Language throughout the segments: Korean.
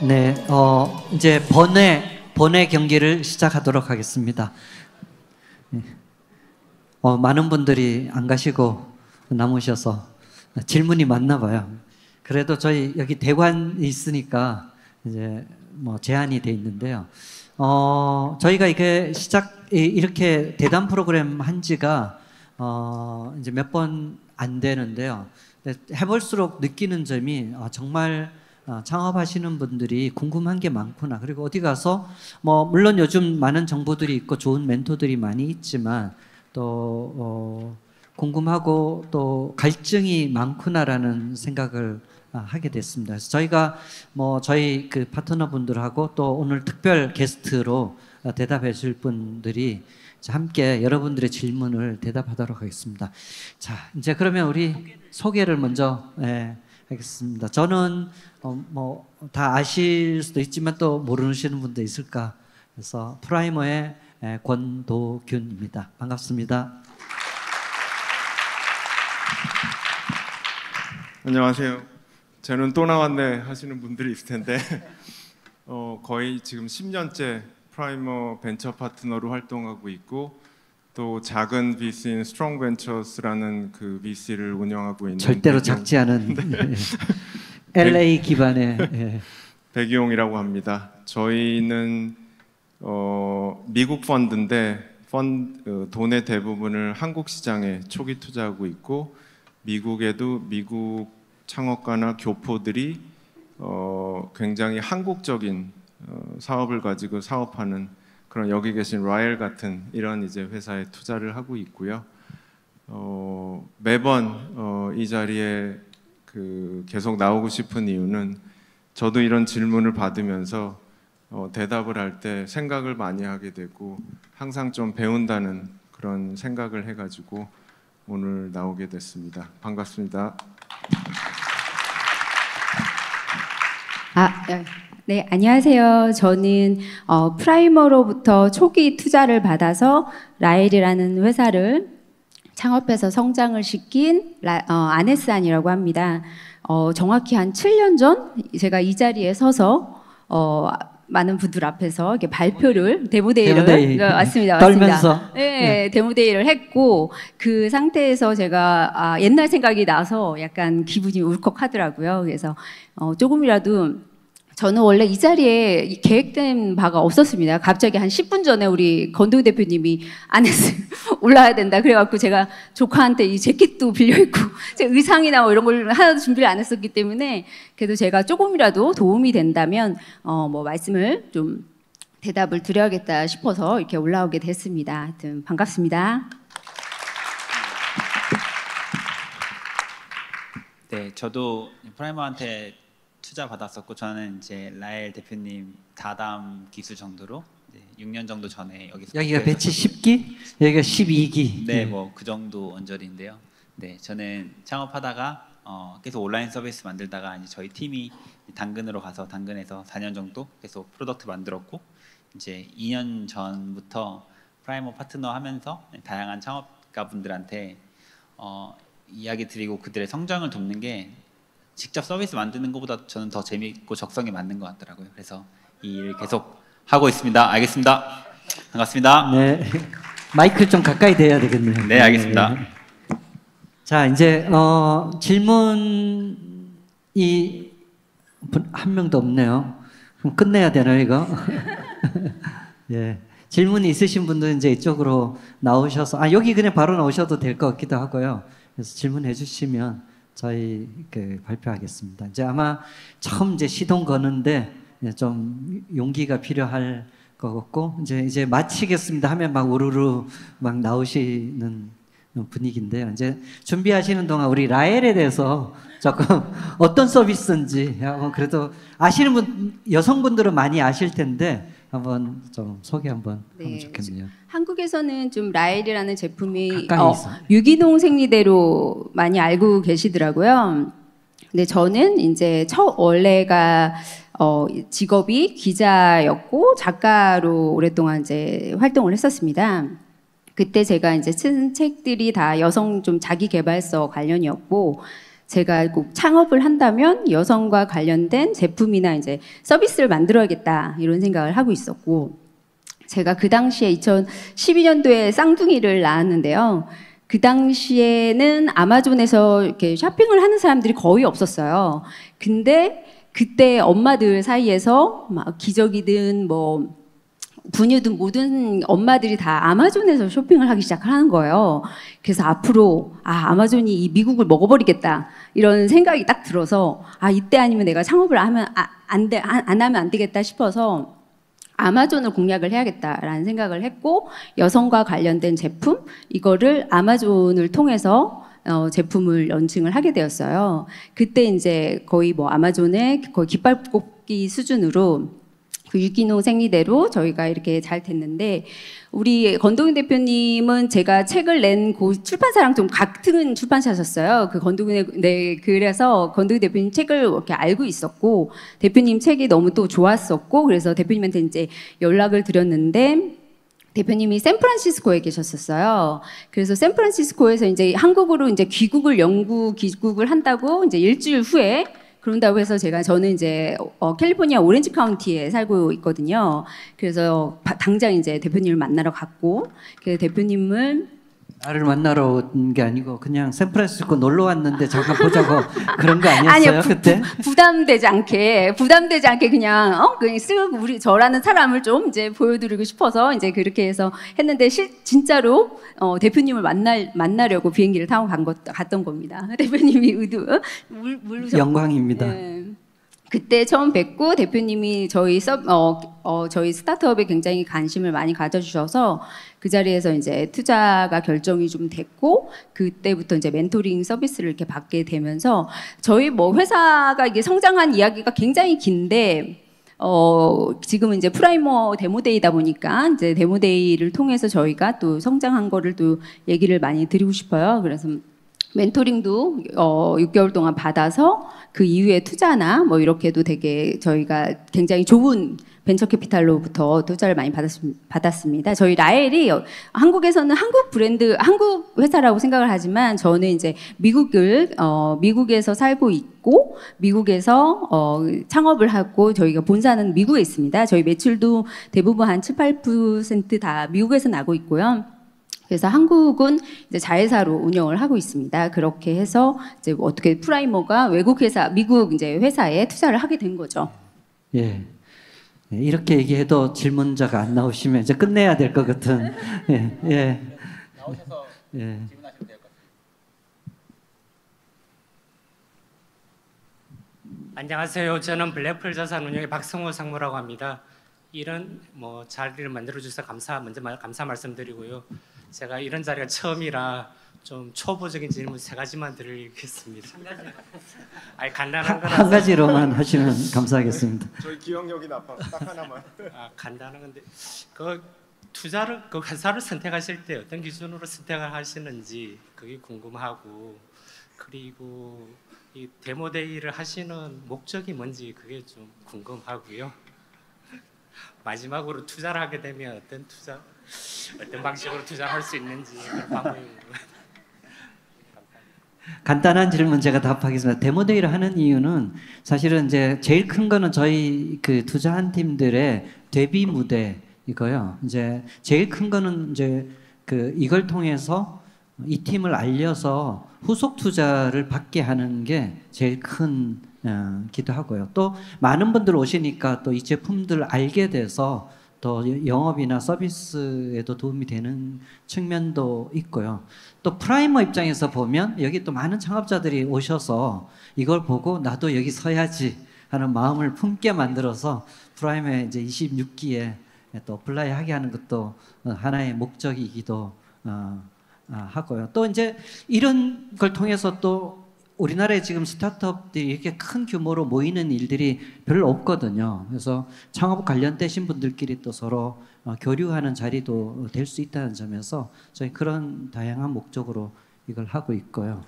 네, 이제 번외 경기를 시작하도록 하겠습니다. 많은 분들이 안 가시고 남으셔서 질문이 많나 봐요. 그래도 저희 여기 대관이 있으니까 이제 뭐 제한이 돼 있는데요. 저희가 이렇게 대담 프로그램 한 지가 이제 몇 번 안 되는데요. 해볼수록 느끼는 점이 정말 창업하시는 분들이 궁금한 게 많구나. 그리고 어디 가서 뭐 물론 요즘 많은 정보들이 있고 좋은 멘토들이 많이 있지만 또 궁금하고 또 갈증이 많구나라는 생각을 하게 됐습니다. 그래서 저희가 뭐 저희 그 파트너분들하고 또 오늘 특별 게스트로 대답해 줄 분들이 함께 여러분들의 질문을 대답하도록 하겠습니다. 자, 이제 그러면 우리 소개를 먼저 하겠습니다. 저는 뭐 다 아실 수도 있지만 또 모르시는 분도 있을까 해서 프라이머의 권도균입니다. 반갑습니다. 안녕하세요. 저는 또 나왔네 하시는 분들이 있을 텐데 거의 지금 10년째 프라이머 벤처 파트너로 활동하고 있고 또 작은 VC인 스트롱 벤처스라는 그 VC를 운영하고 있는 절대로 작지 않은 LA 기반의 백이용이라고 합니다. 저희는 미국 펀드인데 돈의 대부분을 한국 시장에 초기 투자하고 있고 미국에도 미국 창업가나 교포들이 굉장히 한국적인 사업을 가지고 사업하는 그런 여기 계신 라엘 같은 이런 이제 회사에 투자를 하고 있고요. 매번 이 자리에 계속 나오고 싶은 이유는 저도 이런 질문을 받으면서 대답을 할 때 생각을 많이 하게 되고 항상 좀 배운다는 그런 생각을 해가지고 오늘 나오게 됐습니다. 반갑습니다. 네, 안녕하세요. 저는 프라이머로부터 초기 투자를 받아서 라엘이라는 회사를 창업해서 성장을 시킨 아네스안이라고 합니다. 정확히 한 7년 전 제가 이 자리에 서서 많은 분들 앞에서 이렇게 발표를 데모데이를 맞습니다. 떨면서 네, 데모데이를 했고 그 상태에서 제가 옛날 생각이 나서 약간 기분이 울컥하더라고요. 그래서 조금이라도 저는 원래 이 자리에 계획된 바가 없었습니다. 갑자기 한 10분 전에 우리 건동 대표님이 안에서 올라와야 된다. 그래갖고 제가 조카한테 이 재킷도 빌려입고 제 의상이나 뭐 이런 걸 하나도 준비를 안 했었기 때문에 그래도 제가 조금이라도 도움이 된다면 뭐 말씀을 좀 대답을 드려야겠다 싶어서 이렇게 올라오게 됐습니다. 하여튼 반갑습니다. 네, 저도 프라이머한테 투자 받았었고 저는 이제 라엘 대표님 다담 기수 정도로 6년 정도 전에 여기가 배치 10기, 여기가 12기. 네, 뭐 그 정도 언저리인데요. 네, 저는 창업하다가 계속 온라인 서비스 만들다가 이제 저희 팀이 당근으로 가서 당근에서 4년 정도 계속 프로덕트 만들었고 이제 2년 전부터 프라이머 파트너 하면서 다양한 창업가 분들한테 이야기 드리고 그들의 성장을 돕는 게 직접 서비스 만드는 것보다 저는 더 재미있고 적성에 맞는 것 같더라고요. 그래서 이 일을 계속 하고 있습니다. 알겠습니다. 반갑습니다. 네, 마이크 좀 가까이 대야 되겠네요. 네, 알겠습니다. 자, 이제 질문이 한 명도 없네요. 그럼 끝내야 되나요, 이거? 예, 질문이 있으신 분들은 이제 이쪽으로 나오셔서 여기 그냥 바로 나오셔도 될 것 같기도 하고요. 그래서 질문해 주시면 저희 발표하겠습니다. 이제 아마 처음 이제 시동 거는데 좀 용기가 필요할 것 같고 이제 마치겠습니다 하면 막 우르르 막 나오시는 분위기인데요. 이제 준비하시는 동안 우리 라엘에 대해서 조금 어떤 서비스인지 그래도 아시는 분 여성분들은 많이 아실 텐데 한번 좀 소개 한번 하면 좋겠네요. 한국에서는 좀 라엘이라는 제품이 유기농 생리대로 많이 알고 계시더라고요. 근데 저는 이제 원래가 직업이 기자였고 작가로 오랫동안 이제 활동을 했었습니다. 그때 제가 이제 쓴 책들이 다 여성 좀 자기 개발서 관련이었고 제가 꼭 창업을 한다면 여성과 관련된 제품이나 이제 서비스를 만들어야겠다 이런 생각을 하고 있었고, 제가 그 당시에 2012년도에 쌍둥이를 낳았는데요. 그 당시에는 아마존에서 이렇게 쇼핑을 하는 사람들이 거의 없었어요. 근데 그때 엄마들 사이에서 막 기저귀든 뭐 분유든 모든 엄마들이 다 아마존에서 쇼핑을 하기 시작하는 거예요. 그래서 앞으로 아마존이 이 미국을 먹어버리겠다 이런 생각이 딱 들어서 이때 아니면 내가 창업을 하면 안 하면 안 되겠다 싶어서 아마존을 공략을 해야겠다라는 생각을 했고, 여성과 관련된 제품 이거를 아마존을 통해서 제품을 런칭을 하게 되었어요. 그때 이제 거의 뭐 아마존의 거의 깃발 꽂기 수준으로 그 유기농 생리대로 저희가 이렇게 잘 됐는데, 우리 건동윤 대표님은 제가 책을 낸 그 출판사랑 좀 같은 출판사셨어요. 그 건동윤, 네, 그래서 건동윤 대표님 책을 이렇게 알고 있었고, 대표님 책이 너무 또 좋았었고, 그래서 대표님한테 이제 연락을 드렸는데, 대표님이 샌프란시스코에 계셨었어요. 그래서 샌프란시스코에서 이제 한국으로 이제 귀국을 귀국을 한다고 이제 일주일 후에 그런다고 해서 저는 이제 캘리포니아 오렌지 카운티에 살고 있거든요. 그래서 당장 이제 대표님을 만나러 갔고, 그 대표님을 나를 만나러 온 게 아니고 그냥 샌프란시스코 놀러 왔는데 잠깐 보자고 그런 거 아니었어요? 아니요, 그때? 부담되지 않게 그냥 쓱 저라는 사람을 좀 이제 보여드리고 싶어서 이제 그렇게 해서 했는데, 진짜로 대표님을 만나려고 비행기를 타고 갔던 겁니다. 대표님이 영광입니다. 네. 그때 처음 뵙고 대표님이 저희 스타트업에 굉장히 관심을 많이 가져주셔서 그 자리에서 이제 투자가 결정이 좀 됐고, 그때부터 이제 멘토링 서비스를 이렇게 받게 되면서 저희 뭐 회사가 이게 성장한 이야기가 굉장히 긴데, 지금은 이제 프라이머 데모데이다 보니까 이제 데모데이를 통해서 저희가 또 성장한 거를 또 얘기를 많이 드리고 싶어요. 그래서 멘토링도 6개월 동안 받아서 그 이후에 투자나 뭐 이렇게도 되게 저희가 굉장히 좋은 벤처 캐피탈로부터 투자를 많이 받았습니다. 저희 라엘이 한국에서는 한국 브랜드, 한국 회사라고 생각을 하지만 저는 이제 미국에서 살고 있고 미국에서 창업을 하고 저희가 본사는 미국에 있습니다. 저희 매출도 대부분 한 7~8% 다 미국에서 나고 있고요. 그래서 한국은 이제 자회사로 운영을 하고 있습니다. 그렇게 해서 이제 어떻게 프라이머가 외국 회사, 미국 이제 회사에 투자를 하게 된 거죠. 예. 이렇게 얘기해도 질문자가 안 나오시면 이제 끝내야 될 것 같은. 예. 예. 나오셔서 예. 질문하시면 될 것 같습니다. 안녕하세요. 저는 블랙풀 자산운용의 박성호 상무라고 합니다. 이런 뭐 자리를 만들어 주셔서 먼저 감사 말씀드리고요. 제가 이런 자리가 처음이라 좀 초보적인 질문 3가지만 드리겠습니다. 간단한 거라서. 한 가지로만 하시면 감사하겠습니다. 저희 기억력이 나빠. 딱 하나만. 간단한 건데 그 투자를 그 회사를 선택하실 때 어떤 기준으로 선택을 하시는지 그게 궁금하고, 그리고 이 데모데이를 하시는 목적이 뭔지 그게 좀 궁금하고요. 마지막으로 투자를 하게 되면 어떤 방식으로 투자할 수 있는지 그런 방법이 간단한 질문 제가 답하겠습니다. 데모데이를 하는 이유는 사실은 이제 제일 큰 거는 저희 그 투자한 팀들의 데뷔 무대 이거요. 이제 제일 큰 거는 이제 그 이걸 통해서 이 팀을 알려서 후속 투자를 받게 하는 게 제일 큰 기도 하고요. 또 많은 분들 오시니까 또 이 제품들 알게 돼서 또 영업이나 서비스에도 도움이 되는 측면도 있고요. 또 프라이머 입장에서 보면 여기 또 많은 창업자들이 오셔서 이걸 보고 나도 여기 서야지 하는 마음을 품게 만들어서 프라이머에 이제 26기에 또 어플라이 하게 하는 것도 하나의 목적이기도 하고요. 또 이제 이런 걸 통해서 또 우리나라에 지금 스타트업들이 이렇게 큰 규모로 모이는 일들이 별로 없거든요. 그래서 창업 관련되신 분들끼리 또 서로 교류하는 자리도 될 수 있다는 점에서 저희 그런 다양한 목적으로 이걸 하고 있고요.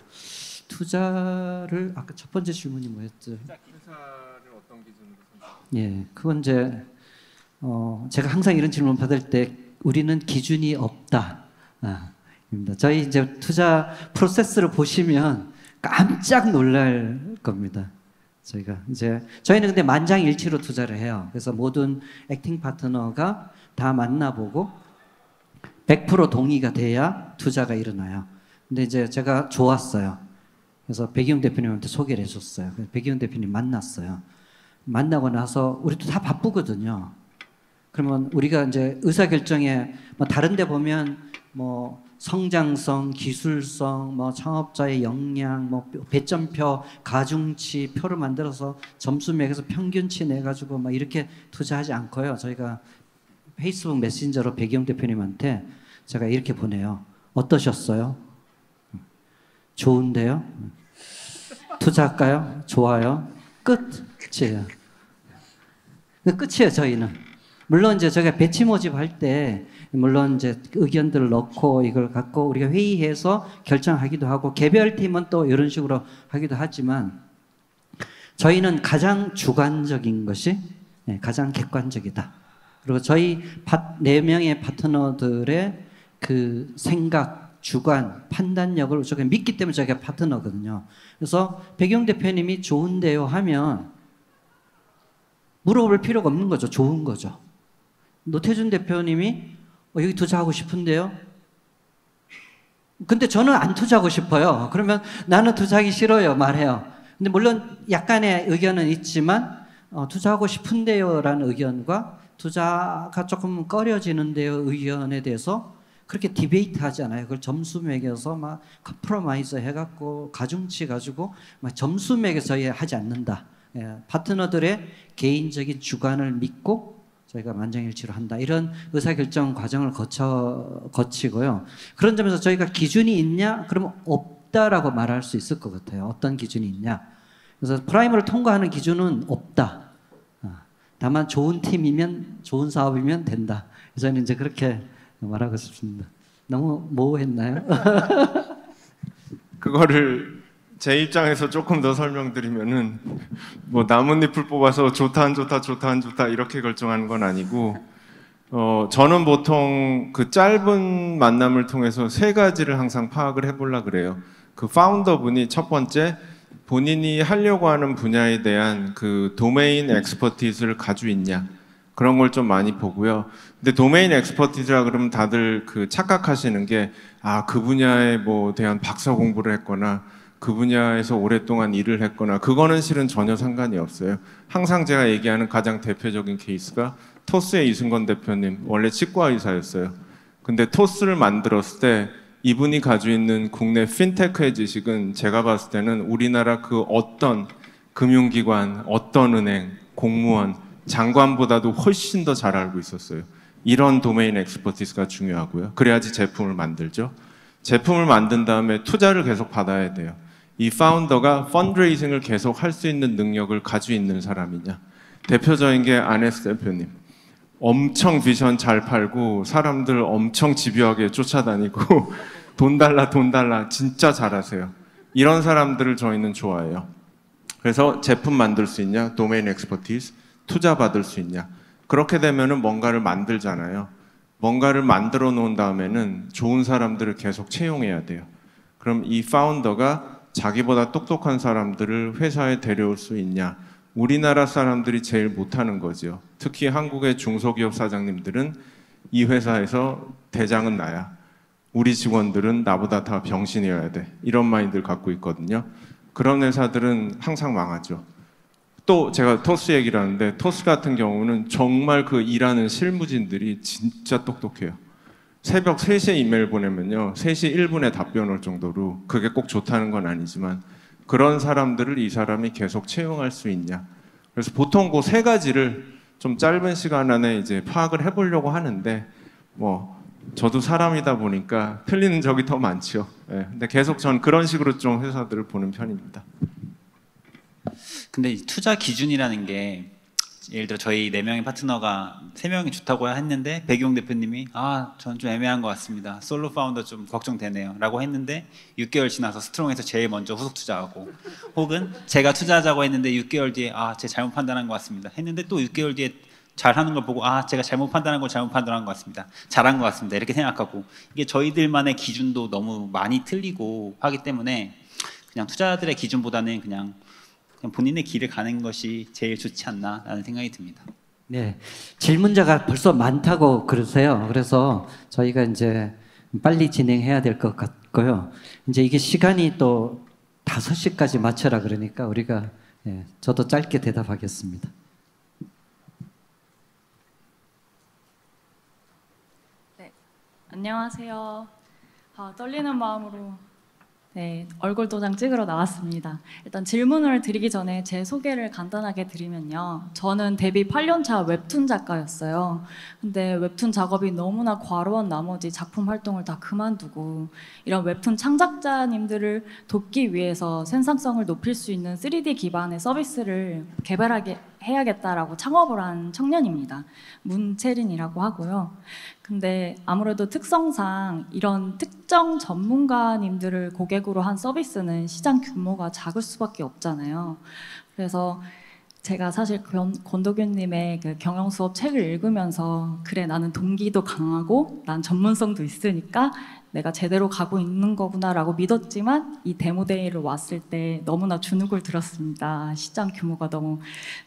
투자를 아까 첫 번째 질문이 뭐였죠? 회사를 어떤 기준으로 선택? 예, 그건 이제 제가 항상 이런 질문 받을 때 우리는 기준이 없다. 입니다. 저희 이제 투자 프로세스를 보시면 깜짝 놀랄 겁니다. 저희는 근데 만장일치로 투자를 해요. 그래서 모든 액팅 파트너가 다 만나보고 100% 동의가 돼야 투자가 일어나요. 근데 이제 제가 좋았어요. 그래서 백이용 대표님한테 소개를 해줬어요. 그래서 백이용 대표님 만났어요. 만나고 나서 우리도 다 바쁘거든요. 그러면 우리가 이제 의사결정에 뭐 다른 데 보면 뭐 성장성, 기술성, 뭐 창업자의 역량, 뭐 배점표, 가중치 표를 만들어서 점수 매겨서 평균치 내가지고 막 이렇게 투자하지 않고요. 저희가 페이스북 메신저로 백이용 대표님한테 제가 이렇게 보내요. 어떠셨어요? 좋은데요? 투자할까요? 좋아요. 끝이에요. 끝이에요, 저희는. 물론 이제 저희가 배치 모집할 때 물론 이제 의견들을 넣고 이걸 갖고 우리가 회의해서 결정하기도 하고 개별 팀은 또 이런 식으로 하기도 하지만 저희는 가장 주관적인 것이 가장 객관적이다. 그리고 저희 4명의 파트너들의 그 생각, 주관, 판단력을 저희가 믿기 때문에 저희가 파트너거든요. 그래서 백용 대표님이 좋은데요 하면 물어볼 필요가 없는 거죠. 좋은 거죠. 노태준 대표님이 여기 투자하고 싶은데요. 근데 저는 안 투자하고 싶어요. 그러면 나는 투자하기 싫어요. 말해요. 근데 물론 약간의 의견은 있지만 투자하고 싶은데요 라는 의견과 투자가 조금 꺼려지는데요 의견에 대해서 그렇게 디베이트 하지 않아요. 그걸 점수 매겨서 막 컴프로마이즈 해갖고 가중치 가지고 막 점수 매겨서 하지 않는다. 파트너들의 개인적인 주관을 믿고 저희가 만장일치로 한다. 이런 의사결정 과정을 거치고요. 그런 점에서 저희가 기준이 있냐? 그러면 없다라고 말할 수 있을 것 같아요. 어떤 기준이 있냐? 그래서 프라이머를 통과하는 기준은 없다. 다만 좋은 팀이면 좋은 사업이면 된다. 저는 이제 그렇게 말하고 싶습니다. 너무 모호했나요? 그거를 제 입장에서 조금 더 설명드리면은 뭐 나뭇잎을 뽑아서 좋다 안 좋다 좋다 안 좋다 이렇게 결정하는 건 아니고 저는 보통 그 짧은 만남을 통해서 3가지를 항상 파악을 해보려고 그래요. 그 파운더 분이 첫 번째 본인이 하려고 하는 분야에 대한 그 도메인 엑스퍼티즈를 가지고 있냐 그런 걸 좀 많이 보고요. 근데 도메인 엑스퍼티즈라 그러면 다들 그 착각하시는 게 그 분야에 뭐 대한 박사 공부를 했거나 그 분야에서 오랫동안 일을 했거나 그거는 실은 전혀 상관이 없어요. 항상 제가 얘기하는 가장 대표적인 케이스가 토스의 이승건 대표님, 원래 치과 의사였어요. 근데 토스를 만들었을 때 이분이 가지고 있는 국내 핀테크의 지식은 제가 봤을 때는 우리나라 그 어떤 금융기관, 어떤 은행, 공무원, 장관보다도 훨씬 더 잘 알고 있었어요. 이런 도메인 엑스퍼티스가 중요하고요. 그래야지 제품을 만들죠. 제품을 만든 다음에 투자를 계속 받아야 돼요. 이 파운더가 펀드레이징을 계속 할 수 있는 능력을 가지고 있는 사람이냐. 대표적인 게 아네스 대표님. 엄청 비전 잘 팔고 사람들 엄청 집요하게 쫓아다니고 돈 달라 돈 달라 진짜 잘하세요. 이런 사람들을 저희는 좋아해요. 그래서 제품 만들 수 있냐, 도메인 엑스퍼티스, 투자 받을 수 있냐. 그렇게 되면은 뭔가를 만들잖아요. 뭔가를 만들어 놓은 다음에는 좋은 사람들을 계속 채용해야 돼요. 그럼 이 파운더가 자기보다 똑똑한 사람들을 회사에 데려올 수 있냐. 우리나라 사람들이 제일 못하는 거죠. 특히 한국의 중소기업 사장님들은 이 회사에서 대장은 나야. 우리 직원들은 나보다 다 병신이어야 돼. 이런 마인드를 갖고 있거든요. 그런 회사들은 항상 망하죠. 또 제가 토스 얘기를 하는데 토스 같은 경우는 정말 그 일하는 실무진들이 진짜 똑똑해요. 새벽 3시에 이메일 보내면요. 3시 1분에 답변 올 정도로 그게 꼭 좋다는 건 아니지만 그런 사람들을 이 사람이 계속 채용할 수 있냐. 그래서 보통 그 3가지를 좀 짧은 시간 안에 이제 파악을 해보려고 하는데 뭐 저도 사람이다 보니까 틀리는 적이 더 많죠. 네. 근데 계속 전 그런 식으로 좀 회사들을 보는 편입니다. 근데 이 투자 기준이라는 게 예를 들어 저희 4명의 파트너가 3명이 좋다고 했는데 백용 대표님이 전 좀 애매한 것 같습니다. 솔로 파운더 좀 걱정되네요 라고 했는데 6개월 지나서 스트롱에서 제일 먼저 후속 투자하고 혹은 제가 투자하자고 했는데 6개월 뒤에 제가 잘못 판단한 것 같습니다 했는데 또 6개월 뒤에 잘하는 걸 보고 제가 잘못 판단한 걸 잘못 판단한 것 같습니다. 잘한 것 같습니다. 이렇게 생각하고 이게 저희들만의 기준도 너무 많이 틀리고 하기 때문에 그냥 투자자들의 기준보다는 그냥 본인의 길을 가는 것이 제일 좋지 않나라는 생각이 듭니다. 네, 질문자가 벌써 많다고 그러세요. 그래서 저희가 이제 빨리 진행해야 될 것 같고요. 이제 이게 시간이 또 5시까지 맞춰라 그러니까 우리가 저도 짧게 대답하겠습니다. 네, 안녕하세요. 떨리는 마음으로 얼굴 도장 찍으러 나왔습니다. 일단 질문을 드리기 전에 제 소개를 간단하게 드리면요. 저는 데뷔 8년차 웹툰 작가였어요. 근데 웹툰 작업이 너무나 과로한 나머지 작품 활동을 다 그만두고 이런 웹툰 창작자님들을 돕기 위해서 생산성을 높일 수 있는 3D 기반의 서비스를 개발하게 해야겠다라고 창업을 한 청년입니다. 문채린이라고 하고요. 근데 아무래도 특성상 이런 특정 전문가님들을 고객으로 한 서비스는 시장 규모가 작을 수밖에 없잖아요. 그래서 제가 사실 권도균님의 그 경영 수업 책을 읽으면서 그래 나는 동기도 강하고 난 전문성도 있으니까 내가 제대로 가고 있는 거구나라고 믿었지만 이 데모데이를 왔을 때 너무나 주눅을 들었습니다. 시장 규모가 너무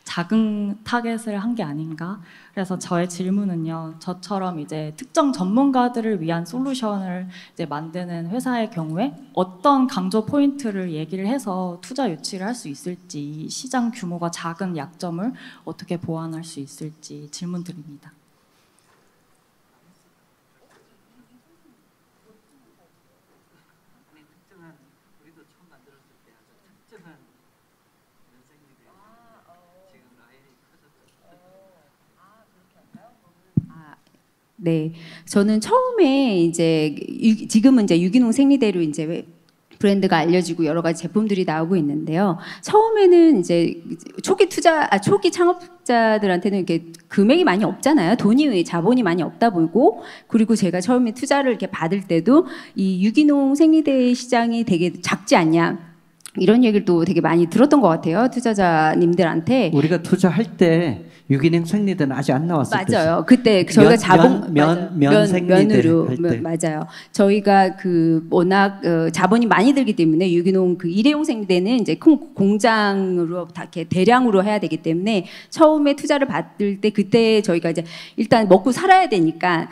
작은 타겟을 한 게 아닌가. 그래서 저의 질문은요. 저처럼 이제 특정 전문가들을 위한 솔루션을 이제 만드는 회사의 경우에 어떤 강조 포인트를 얘기를 해서 투자 유치를 할 수 있을지, 시장 규모가 작은 약점을 어떻게 보완할 수 있을지 질문 드립니다. 네, 저는 처음에 이제 지금은 이제 유기농 생리대로 이제 브랜드가 알려지고 여러 가지 제품들이 나오고 있는데요. 처음에는 이제 초기 창업자들한테는 이렇게 금액이 많이 없잖아요. 자본이 많이 없다 보이고, 그리고 제가 처음에 투자를 이렇게 받을 때도 이 유기농 생리대 시장이 되게 작지 않냐. 이런 얘기를 또 되게 많이 들었던 것 같아요. 투자자님들한테. 우리가 투자할 때 유기농 생리대는 아직 안 나왔을 때. 맞아요. 그때 저희가 면 생리대 할 때. 맞아요. 저희가 그 워낙 자본이 많이 들기 때문에 유기농 그 일회용 생리대는 이제 공장으로 다 이렇게 대량으로 해야 되기 때문에 처음에 투자를 받을 때 그때 저희가 이제 일단 먹고 살아야 되니까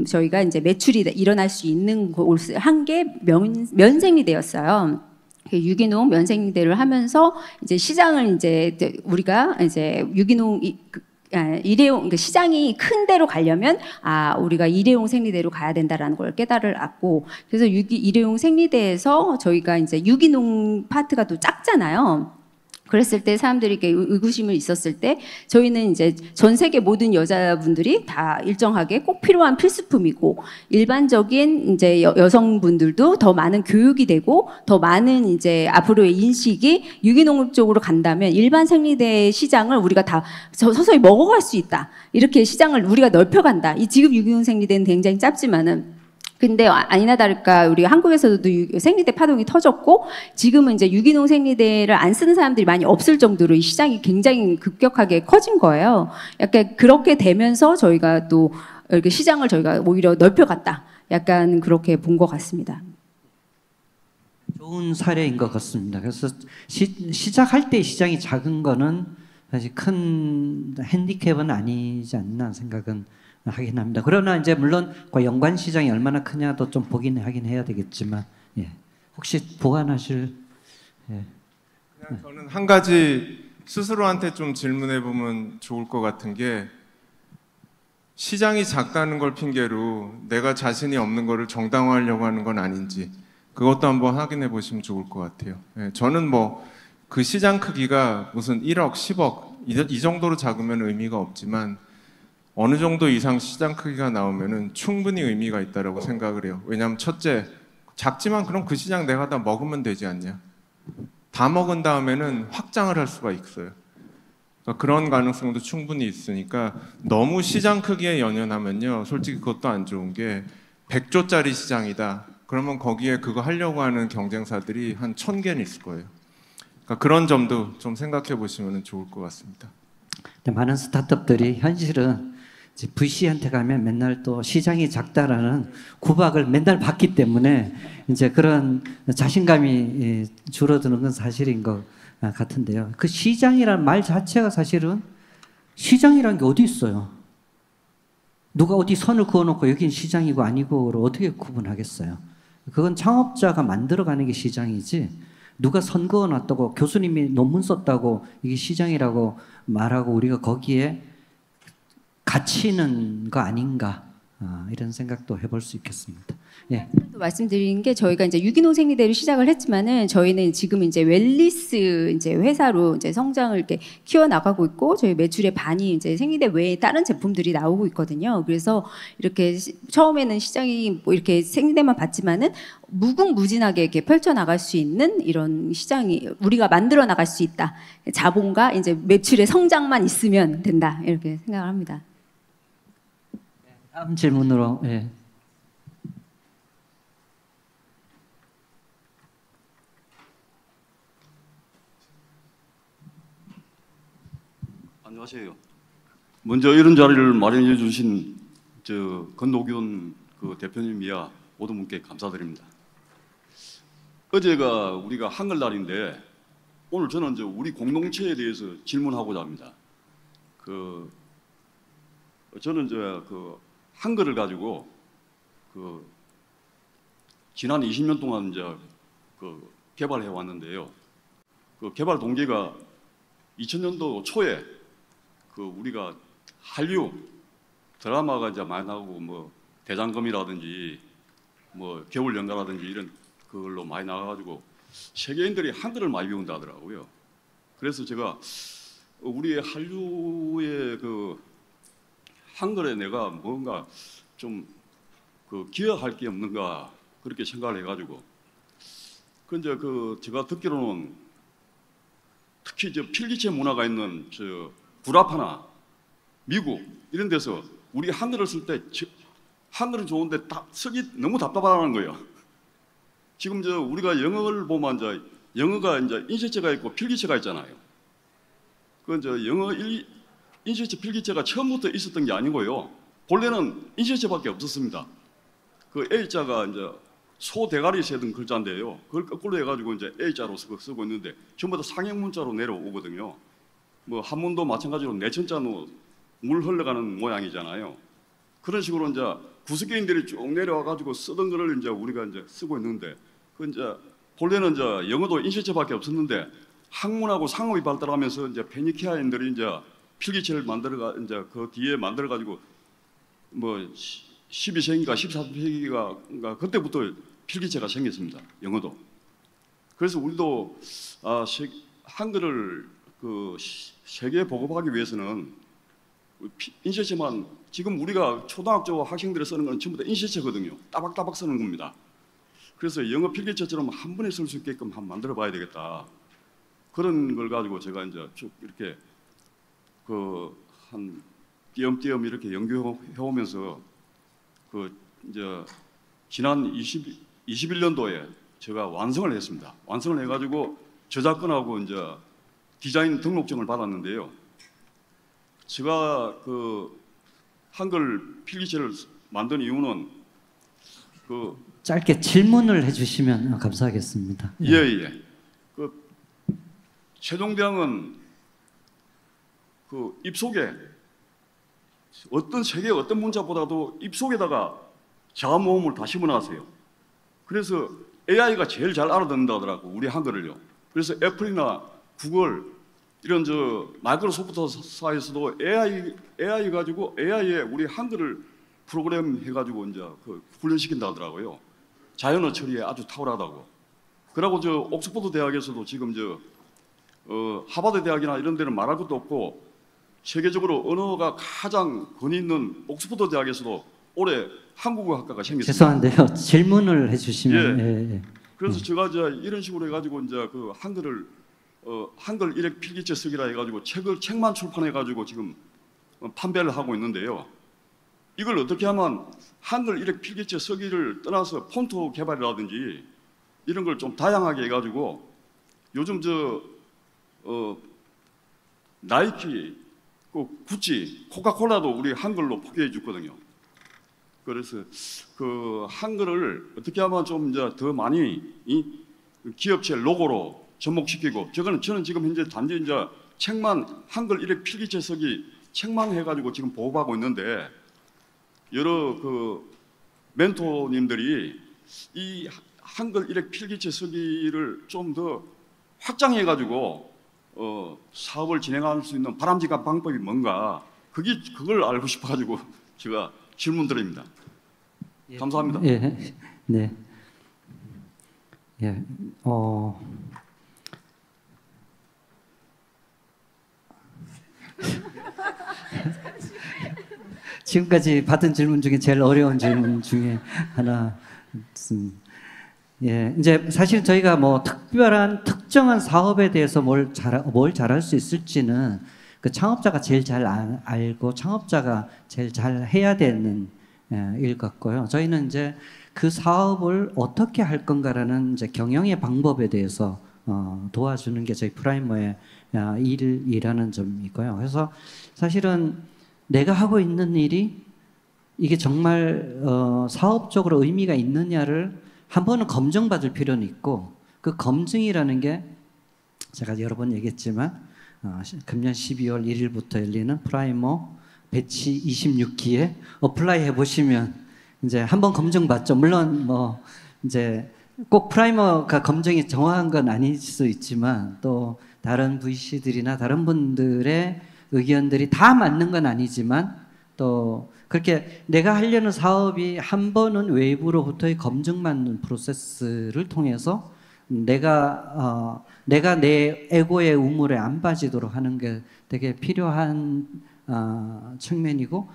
저희가 이제 매출이 일어날 수 있는 곳을 한 게 면 생리대였어요. 유기농 면생리대를 하면서 이제 시장을 이제 우리가 이제 유기농 일회용 그러니까 시장이 큰 데로 가려면 우리가 일회용 생리대로 가야 된다라는 걸 깨달았고, 그래서 일회용 생리대에서 저희가 이제 유기농 파트가 또 작잖아요. 그랬을 때 사람들이 이렇게 의구심을 있었을 때 저희는 이제 전 세계 모든 여자분들이 다 일정하게 꼭 필요한 필수품이고, 일반적인 이제 여성분들도 더 많은 교육이 되고 더 많은 이제 앞으로의 인식이 유기농 쪽으로 간다면 일반 생리대 시장을 우리가 다 서서히 먹어갈 수 있다. 이렇게 시장을 우리가 넓혀간다. 이 지금 유기농 생리대는 굉장히 짧지만은 근데 아니나 다를까 우리 한국에서도 생리대 파동이 터졌고 지금은 이제 유기농 생리대를 안 쓰는 사람들이 많이 없을 정도로 이 시장이 굉장히 급격하게 커진 거예요. 약간 그렇게 되면서 저희가 또 이렇게 시장을 저희가 오히려 넓혀갔다. 약간 그렇게 본 것 같습니다. 좋은 사례인 것 같습니다. 그래서 시작할 때 시장이 작은 거는 사실 큰 핸디캡은 아니지 않나 생각은 하긴 합니다. 그러나 이제 물론 그 연관 시장이 얼마나 크냐도 좀 보긴 하긴 해야 되겠지만, 혹시 보완하실? 그냥 저는 한 가지 스스로한테 좀 질문해 보면 좋을 것 같은 게, 시장이 작다는 걸 핑계로 내가 자신이 없는 거를 정당화하려고 하는 건 아닌지 그것도 한번 확인해 보시면 좋을 것 같아요. 저는 뭐 그 시장 크기가 무슨 1억, 10억 이 정도로 작으면 의미가 없지만 어느 정도 이상 시장 크기가 나오면은 충분히 의미가 있다라고 생각을 해요. 왜냐하면 첫째, 작지만 그럼 그 시장 내가 다 먹으면 되지 않냐. 다 먹은 다음에는 확장을 할 수가 있어요. 그러니까 그런 가능성도 충분히 있으니까 너무 시장 크기에 연연하면요, 솔직히 그것도 안 좋은 게 100조짜리 시장이다. 그러면 거기에 그거 하려고 하는 경쟁사들이 한 1000개는 있을 거예요. 그러니까 그런 점도 좀 생각해 보시면 좋을 것 같습니다. 많은 스타트업들이 현실은 이제 VC한테 가면 맨날 또 시장이 작다라는 구박을 맨날 받기 때문에 이제 그런 자신감이 줄어드는 건 사실인 것 같은데요. 그 시장이라는 말 자체가 사실은 시장이라는 게 어디 있어요? 누가 어디 선을 그어놓고 여긴 시장이고 아니고를 어떻게 구분하겠어요? 그건 창업자가 만들어가는 게 시장이지 누가 선 그어놨다고 교수님이 논문 썼다고 이게 시장이라고 말하고 우리가 거기에 갇히는 거 아닌가 이런 생각도 해볼 수 있겠습니다. 예. 또 말씀드린 게 저희가 이제 유기농 생리대를 시작을 했지만은 저희는 지금 이제 웰니스 이제 회사로 이제 성장을 이렇게 키워 나가고 있고 저희 매출의 반이 이제 생리대 외에 다른 제품들이 나오고 있거든요. 그래서 이렇게 처음에는 시장이 뭐 이렇게 생리대만 봤지만은 무궁무진하게 이렇게 펼쳐 나갈 수 있는 이런 시장이 우리가 만들어 나갈 수 있다. 자본과 이제 매출의 성장만 있으면 된다. 이렇게 생각을 합니다. 다음 질문으로. 예. 안녕하세요. 먼저 이런 자리를 마련해 주신 건노균 그 대표님이야 모든 분께 감사드립니다. 어제가 우리가 한글날인데 오늘 저는 우리 공동체에 대해서 질문하고자 합니다. 저는 한글을 가지고 지난 20년 동안 개발해 왔는데요. 그 개발 동기가 2000년도 초에 우리가 한류 드라마가 이제 많이 나오고 뭐 대장금이라든지 뭐 겨울연가라든지 이런 그걸로 많이 나와가지고 세계인들이 한글을 많이 배운다 하더라고요. 그래서 제가 우리의 한류의 한글에 내가 뭔가 좀 기여할 게 없는가 그렇게 생각을 해가지고 근데 제가 듣기로는 특히 필기체 문화가 있는 구라파나 미국 이런 데서 우리 한글을 쓸 때 한글은 좋은데 쓰기 너무 답답하다는 거예요. 지금 우리가 영어를 보면 영어가 인쇄체가 있고 필기체가 있잖아요. 영어 인쇄체 필기체가 처음부터 있었던 게 아니고요. 본래는 인쇄체밖에 없었습니다. A자가 소 대가리 세던 글자인데요. 그걸 거꾸로 해가지고 A자로 쓰고 있는데 전부 다 상형 문자로 내려오거든요. 뭐 한문도 마찬가지로 내천자로 물 흘러가는 모양이잖아요. 그런 식으로 구석기인들이 쭉 내려와가지고 쓰던 거를 우리가 쓰고 있는데 본래는 영어도 인쇄체밖에 없었는데 학문하고 상업이 발달하면서 페니키아인들이 필기체를 그 뒤에 만들어가지고 뭐 12세기인가 14세기가 그때부터 필기체가 생겼습니다. 영어도. 그래서 우리도 한글을 세계에 보급하기 위해서는 인쇄체만 지금 우리가 초등학교 학생들이 쓰는 건 전부 다 인쇄체거든요. 따박따박 쓰는 겁니다. 그래서 영어 필기체처럼 한 번에 쓸 수 있게끔 한번 만들어 봐야 되겠다. 그런 걸 가지고 제가 쭉 이렇게 한 띄엄띄엄 이렇게 연구해 오면서 지난 21년도에 제가 완성을 했습니다. 완성을 해가지고 저작권하고 디자인 등록증을 받았는데요. 제가 한글 필기체를 만든 이유는 짧게 질문을 해주시면 감사하겠습니다. 예. 최종대왕은 입속에 세계 어떤 문자보다도 입속에다가 자아모음을 다 심어놨어요. 그래서 AI가 제일 잘 알아듣는다 하더라고 우리 한글을요. 그래서 애플이나 구글 이런 마이크로소프트사에서도 AI 가지고 AI에 우리 한글을 프로그램 해가지고 훈련시킨다 하더라고요. 자연어 처리에 아주 탁월하다고. 그러고 옥스퍼드 대학에서도 지금 하버드 대학이나 이런 데는 말할 것도 없고 세계적으로 언어가 가장 권위 있는 옥스퍼드 대학에서도 올해 한국어 학과가 생겼습니다. 죄송한데요. 질문을 해주시면. 예. 그래서 제가 이런 식으로 해가지고 한글을 한글 일획 필기체 쓰기라 해가지고 책만 출판해가지고 지금 판매를 하고 있는데요. 이걸 어떻게 하면 한글 일획 필기체 쓰기를 떠나서 폰트 개발이라든지 이런 걸 좀 다양하게 해가지고 요즘 나이키 구찌, 코카콜라도 우리 한글로 포개해 줬거든요. 그래서 그 한글을 어떻게 하면 좀 이제 더 많이 이 기업체 로고로 접목시키고, 저는 지금 현재 단지 이제 책만 한글 일획 필기체 쓰기 책만 해가지고 지금 보급하고 있는데, 여러 그 멘토님들이 이 한글 일획 필기체 쓰기를 좀 더 확장해가지고 사업을 진행할 수 있는 바람직한 방법이 뭔가, 그걸 알고 싶어가지고 제가 질문 드립니다. 감사합니다. 예, 네, 예, 지금까지 받은 질문 중에 제일 어려운 질문 중에 하나였습니다. 예, 이제 사실 저희가 뭐 특정한 사업에 대해서 뭘 잘할 수 있을지는 그 창업자가 제일 잘 알고 창업자가 제일 잘 해야 되는 일 같고요. 저희는 이제 그 사업을 어떻게 할 건가라는 이제 경영의 방법에 대해서 도와주는 게 저희 프라이머의 일이라는 점이고요. 그래서 사실은 내가 하고 있는 일이 이게 정말 사업적으로 의미가 있느냐를 한 번은 검증받을 필요는 있고, 그 검증이라는 게 제가 여러 번 얘기했지만 금년 12월 1일부터 열리는 프라이머 배치 26기에 어플라이 해보시면 이제 한번 검증받죠. 물론 뭐 이제 꼭 프라이머가 검증이 정확한 건 아닐 수 있지만, 또 다른 VC들이나 다른 분들의 의견들이 다 맞는 건 아니지만, 또 그렇게 내가 하려는 사업이 한 번은 외부로부터의 검증받는 프로세스를 통해서 내가 내 에고의 우물에 안 빠지도록 하는 게 되게 필요한 측면이고,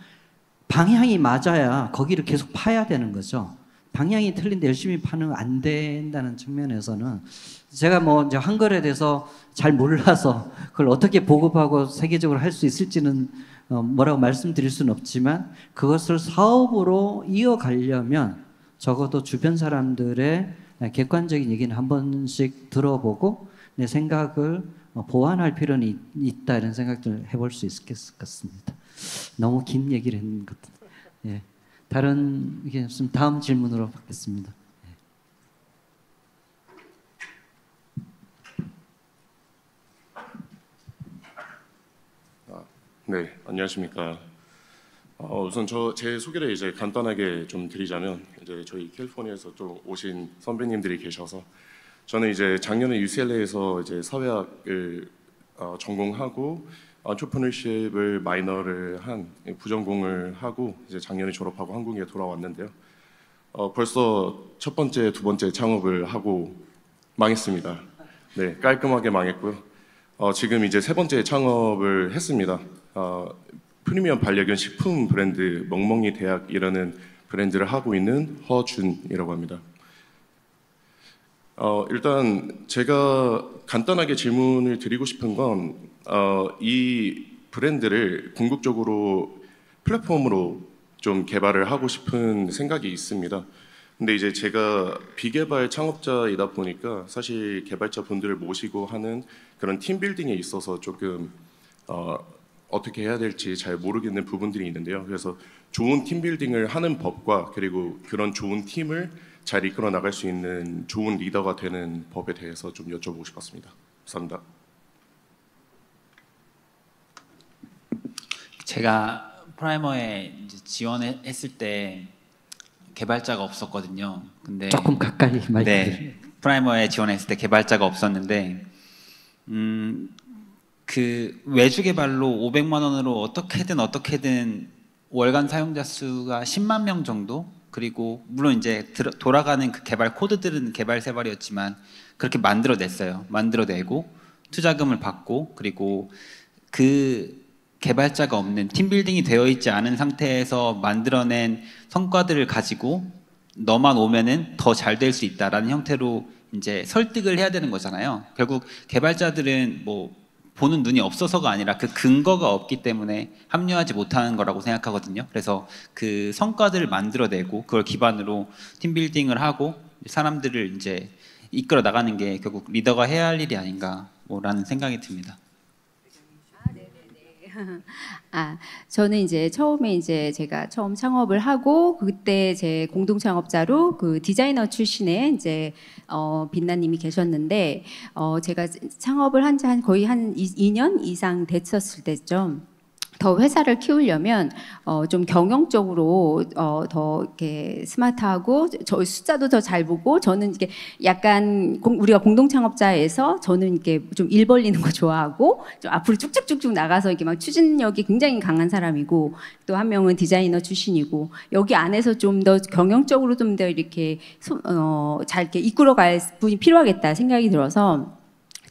방향이 맞아야 거기를 계속 파야 되는 거죠. 방향이 틀린데 열심히 파는 안 된다는 측면에서는, 제가 뭐 이제 한글에 대해서 잘 몰라서 그걸 어떻게 보급하고 세계적으로 할 수 있을지는 뭐라고 말씀드릴 수는 없지만, 그것을 사업으로 이어가려면 적어도 주변 사람들의 객관적인 얘기는 한 번씩 들어보고 내 생각을 보완할 필요는 있다, 이런 생각을 해볼 수 있을 것 같습니다. 너무 긴 얘기를 했는 것 같아요. 예. 다른 의견 없으면 다음 질문으로 받겠습니다. 네, 안녕하십니까. 우선 제 소개를 이제 간단하게 좀 드리자면, 이제 저희 캘리포니아에서 좀 오신 선배님들이 계셔서, 저는 이제 작년에 UCLA에서 이제 사회학을 전공하고 엔트러프너십을 마이너를 한 부전공을 하고 이제 작년에 졸업하고 한국에 돌아왔는데요. 벌써 첫 번째, 두 번째 창업을 하고 망했습니다. 네, 깔끔하게 망했고요. 지금 이제 세 번째 창업을 했습니다. 프리미엄 반려견 식품 브랜드 멍멍이 대학이라는 브랜드를 하고 있는 허준이라고 합니다. 일단 제가 간단하게 질문을 드리고 싶은 건, 이 브랜드를 궁극적으로 플랫폼으로 좀 개발을 하고 싶은 생각이 있습니다. 근데 이제 제가 비개발 창업자이다 보니까 사실 개발자 분들을 모시고 하는 그런 팀 빌딩에 있어서 조금 어떻게 해야 될지 잘 모르겠는 부분들이 있는데요. 그래서 좋은 팀 빌딩을 하는 법과, 그리고 그런 좋은 팀을 잘 이끌어 나갈 수 있는 좋은 리더가 되는 법에 대해서 좀 여쭤보고 싶었습니다. 감사합니다. 제가 프라이머에 이제 지원했을 때 개발자가 없었거든요. 근데 조금 가까이 마이크를. 네, 프라이머에 지원했을 때 개발자가 없었는데, 그 외주 개발로 500만 원으로 어떻게든 월간 사용자 수가 10만 명 정도, 그리고 물론 이제 돌아가는 그 개발 코드들은 개발 세발이었지만 그렇게 만들어내고 투자금을 받고, 그리고 그 개발자가 없는 팀 빌딩이 되어 있지 않은 상태에서 만들어낸 성과들을 가지고 너만 오면은 더 잘 될 수 있다라는 형태로 이제 설득을 해야 되는 거잖아요. 결국 개발자들은 뭐 보는 눈이 없어서가 아니라 그 근거가 없기 때문에 합류하지 못하는 거라고 생각하거든요. 그래서 그 성과들을 만들어내고 그걸 기반으로 팀 빌딩을 하고 사람들을 이제 이끌어 나가는 게 결국 리더가 해야 할 일이 아닌가 라는 생각이 듭니다. 저는 이제 처음에 이제 제가 처음 창업을 하고 그때 제 공동 창업자로 그 디자이너 출신의 이제 빛나님이 계셨는데 제가 창업을 한 지 거의 한 2년 이상 됐었을 때죠. 더 회사를 키우려면 좀 경영적으로 더 이렇게 스마트하고 저 숫자도 더 잘 보고 저는 이게 약간 우리가 공동 창업자에서 저는 이렇게 좀 일 벌리는 거 좋아하고 좀 앞으로 쭉쭉쭉쭉 나가서 이렇게 막 추진력이 굉장히 강한 사람이고 또 한 명은 디자이너 출신이고 여기 안에서 좀 더 경영적으로 좀 더 이렇게 잘 이렇게 이끌어갈 분이 필요하겠다 생각이 들어서.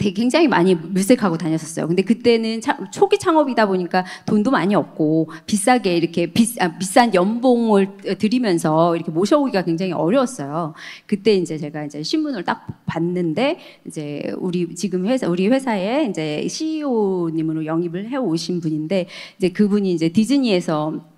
되게 굉장히 많이 물색하고 다녔었어요. 근데 그때는 초기 창업이다 보니까 돈도 많이 없고 비싸게 이렇게 비싼 연봉을 드리면서 이렇게 모셔오기가 굉장히 어려웠어요. 그때 이제 제가 이제 신문을 딱 봤는데 이제 우리 회사에 이제 CEO님으로 영입을 해 오신 분인데 이제 그분이 이제 디즈니에서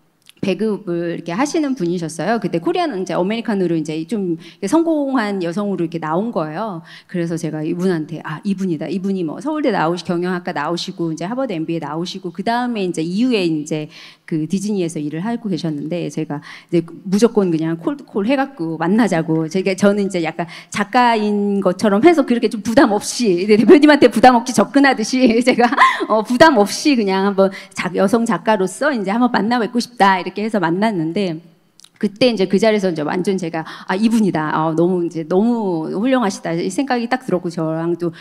배급을 이렇게 하시는 분이셨어요. 그때 코리아는 이제 아메리칸으로 이제 좀 성공한 여성으로 이렇게 나온 거예요. 그래서 제가 이분한테 이분이다. 이분이 뭐 서울대 경영학과 나오시고 이제 하버드 MBA 나오시고 그 다음에 이제 이후에 이제 그 디즈니에서 일을 하고 계셨는데 제가 이제 무조건 그냥 콜 해갖고 만나자고 저는 이제 약간 작가인 것처럼 해서 그렇게 좀 부담 없이 대표님한테 부담 없이 접근하듯이 제가 부담 없이 그냥 한번 여성 작가로서 이제 한번 만나 뵙고 싶다 이렇게 해서 만났는데 그때 이제 그 자리에서 이제 완전 제가 이분이다 너무 훌륭하시다 이 생각이 딱 들었고 저랑 또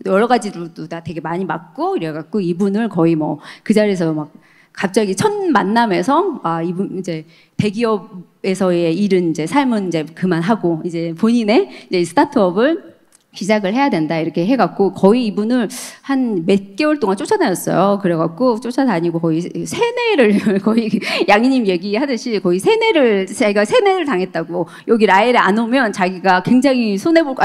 여러 가지로도 다 되게 많이 맞고 이래갖고 이분을 거의 뭐 그 자리에서 막 갑자기 첫 만남에서 이분 이제 대기업에서의 일은 이제 삶은 이제 그만하고 이제 본인의 이제 스타트업을 시작을 해야 된다 이렇게 해갖고 거의 이분을 한 몇 개월 동안 쫓아다녔어요. 그래갖고 쫓아다니고 거의 세뇌를 거의 양희님 얘기하듯이 거의 자기가 세뇌를 당했다고 여기 라엘에 안 오면 자기가 굉장히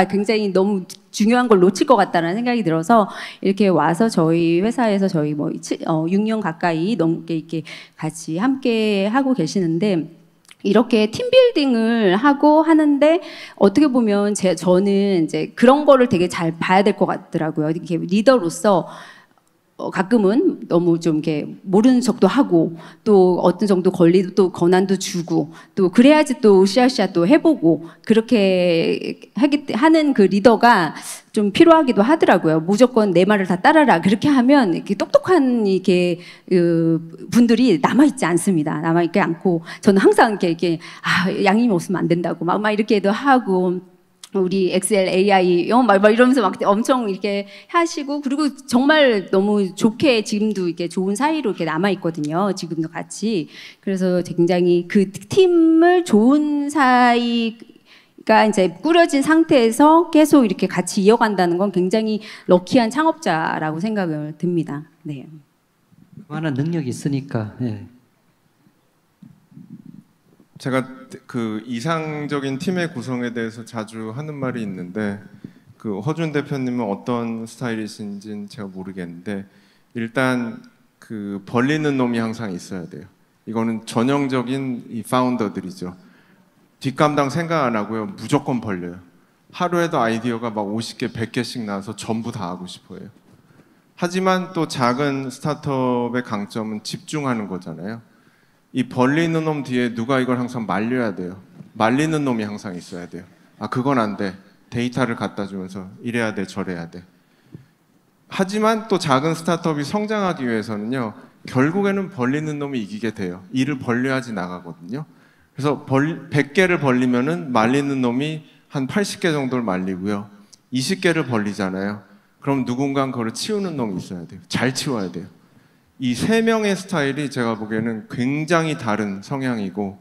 굉장히 너무 중요한 걸 놓칠 것 같다는 생각이 들어서 이렇게 와서 저희 회사에서 저희 뭐 6년 가까이 넘게 이렇게 같이 함께 하고 계시는데. 이렇게 팀빌딩을 하고 하는데 어떻게 보면 저는 이제 그런 거를 되게 잘 봐야 될 것 같더라고요. 이렇게 리더로서 가끔은 너무 좀 이렇게 모르는 척도 하고 또 어떤 정도 권리도 또 권한도 주고 또 그래야지 또 으쌰으쌰 또 해보고 그렇게 하는 그 리더가 좀 필요하기도 하더라고요. 무조건 내 말을 다 따라라 그렇게 하면 이렇게 똑똑한 이렇게 분들이 남아있지 않습니다. 남아있지 않고 저는 항상 이렇게 양님이 없으면 안 된다고 막 이렇게도 하고. 우리 엑셀 AI 막 이러면서 막 엄청 이렇게 하시고 그리고 정말 너무 좋게 지금도 이렇게 좋은 사이로 이렇게 남아 있거든요. 지금도 같이 그래서 굉장히 그 팀을 좋은 사이가 이제 꾸려진 상태에서 계속 이렇게 같이 이어간다는 건 굉장히 럭키한 창업자라고 생각을 듭니다. 네. 그만한 능력이 있으니까. 예. 제가 그 이상적인 팀의 구성에 대해서 자주 하는 말이 있는데 그 허준 대표님은 어떤 스타일이신지는 제가 모르겠는데 일단 그 벌리는 놈이 항상 있어야 돼요. 이거는 전형적인 이 파운더들이죠. 뒷감당 생각 안 하고요. 무조건 벌려요. 하루에도 아이디어가 막 50개, 100개씩 나와서 전부 다 하고 싶어요. 하지만 또 작은 스타트업의 강점은 집중하는 거잖아요. 이 벌리는 놈 뒤에 누가 이걸 항상 말려야 돼요. 말리는 놈이 항상 있어야 돼요. 그건 안 돼. 데이터를 갖다 주면서 이래야 돼, 저래야 돼. 하지만 또 작은 스타트업이 성장하기 위해서는요. 결국에는 벌리는 놈이 이기게 돼요. 일을 벌려야지 나가거든요. 그래서 100개를 벌리면은 말리는 놈이 한 80개 정도를 말리고요. 20개를 벌리잖아요. 그럼 누군가 그걸 치우는 놈이 있어야 돼요. 잘 치워야 돼요. 이 세 명의 스타일이 제가 보기에는 굉장히 다른 성향이고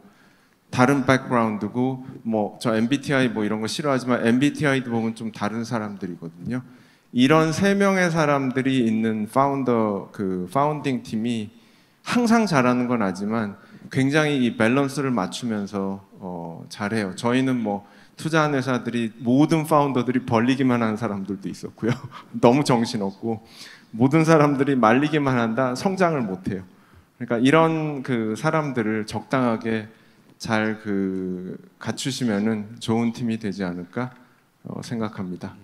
다른 백그라운드고 뭐 저 MBTI 뭐 이런 거 싫어하지만 MBTI도 보면 좀 다른 사람들이거든요. 이런 세 명의 사람들이 있는 파운딩 팀이 항상 잘하는 건 아니지만 굉장히 이 밸런스를 맞추면서 잘해요. 저희는 뭐 투자한 회사들이 모든 파운더들이 벌리기만 하는 사람들도 있었고요. 너무 정신없고 모든 사람들이 말리기만 한다 성장을 못해요. 그러니까 이런 그 사람들을 적당하게 잘 갖추시면은 좋은 팀이 되지 않을까 생각합니다.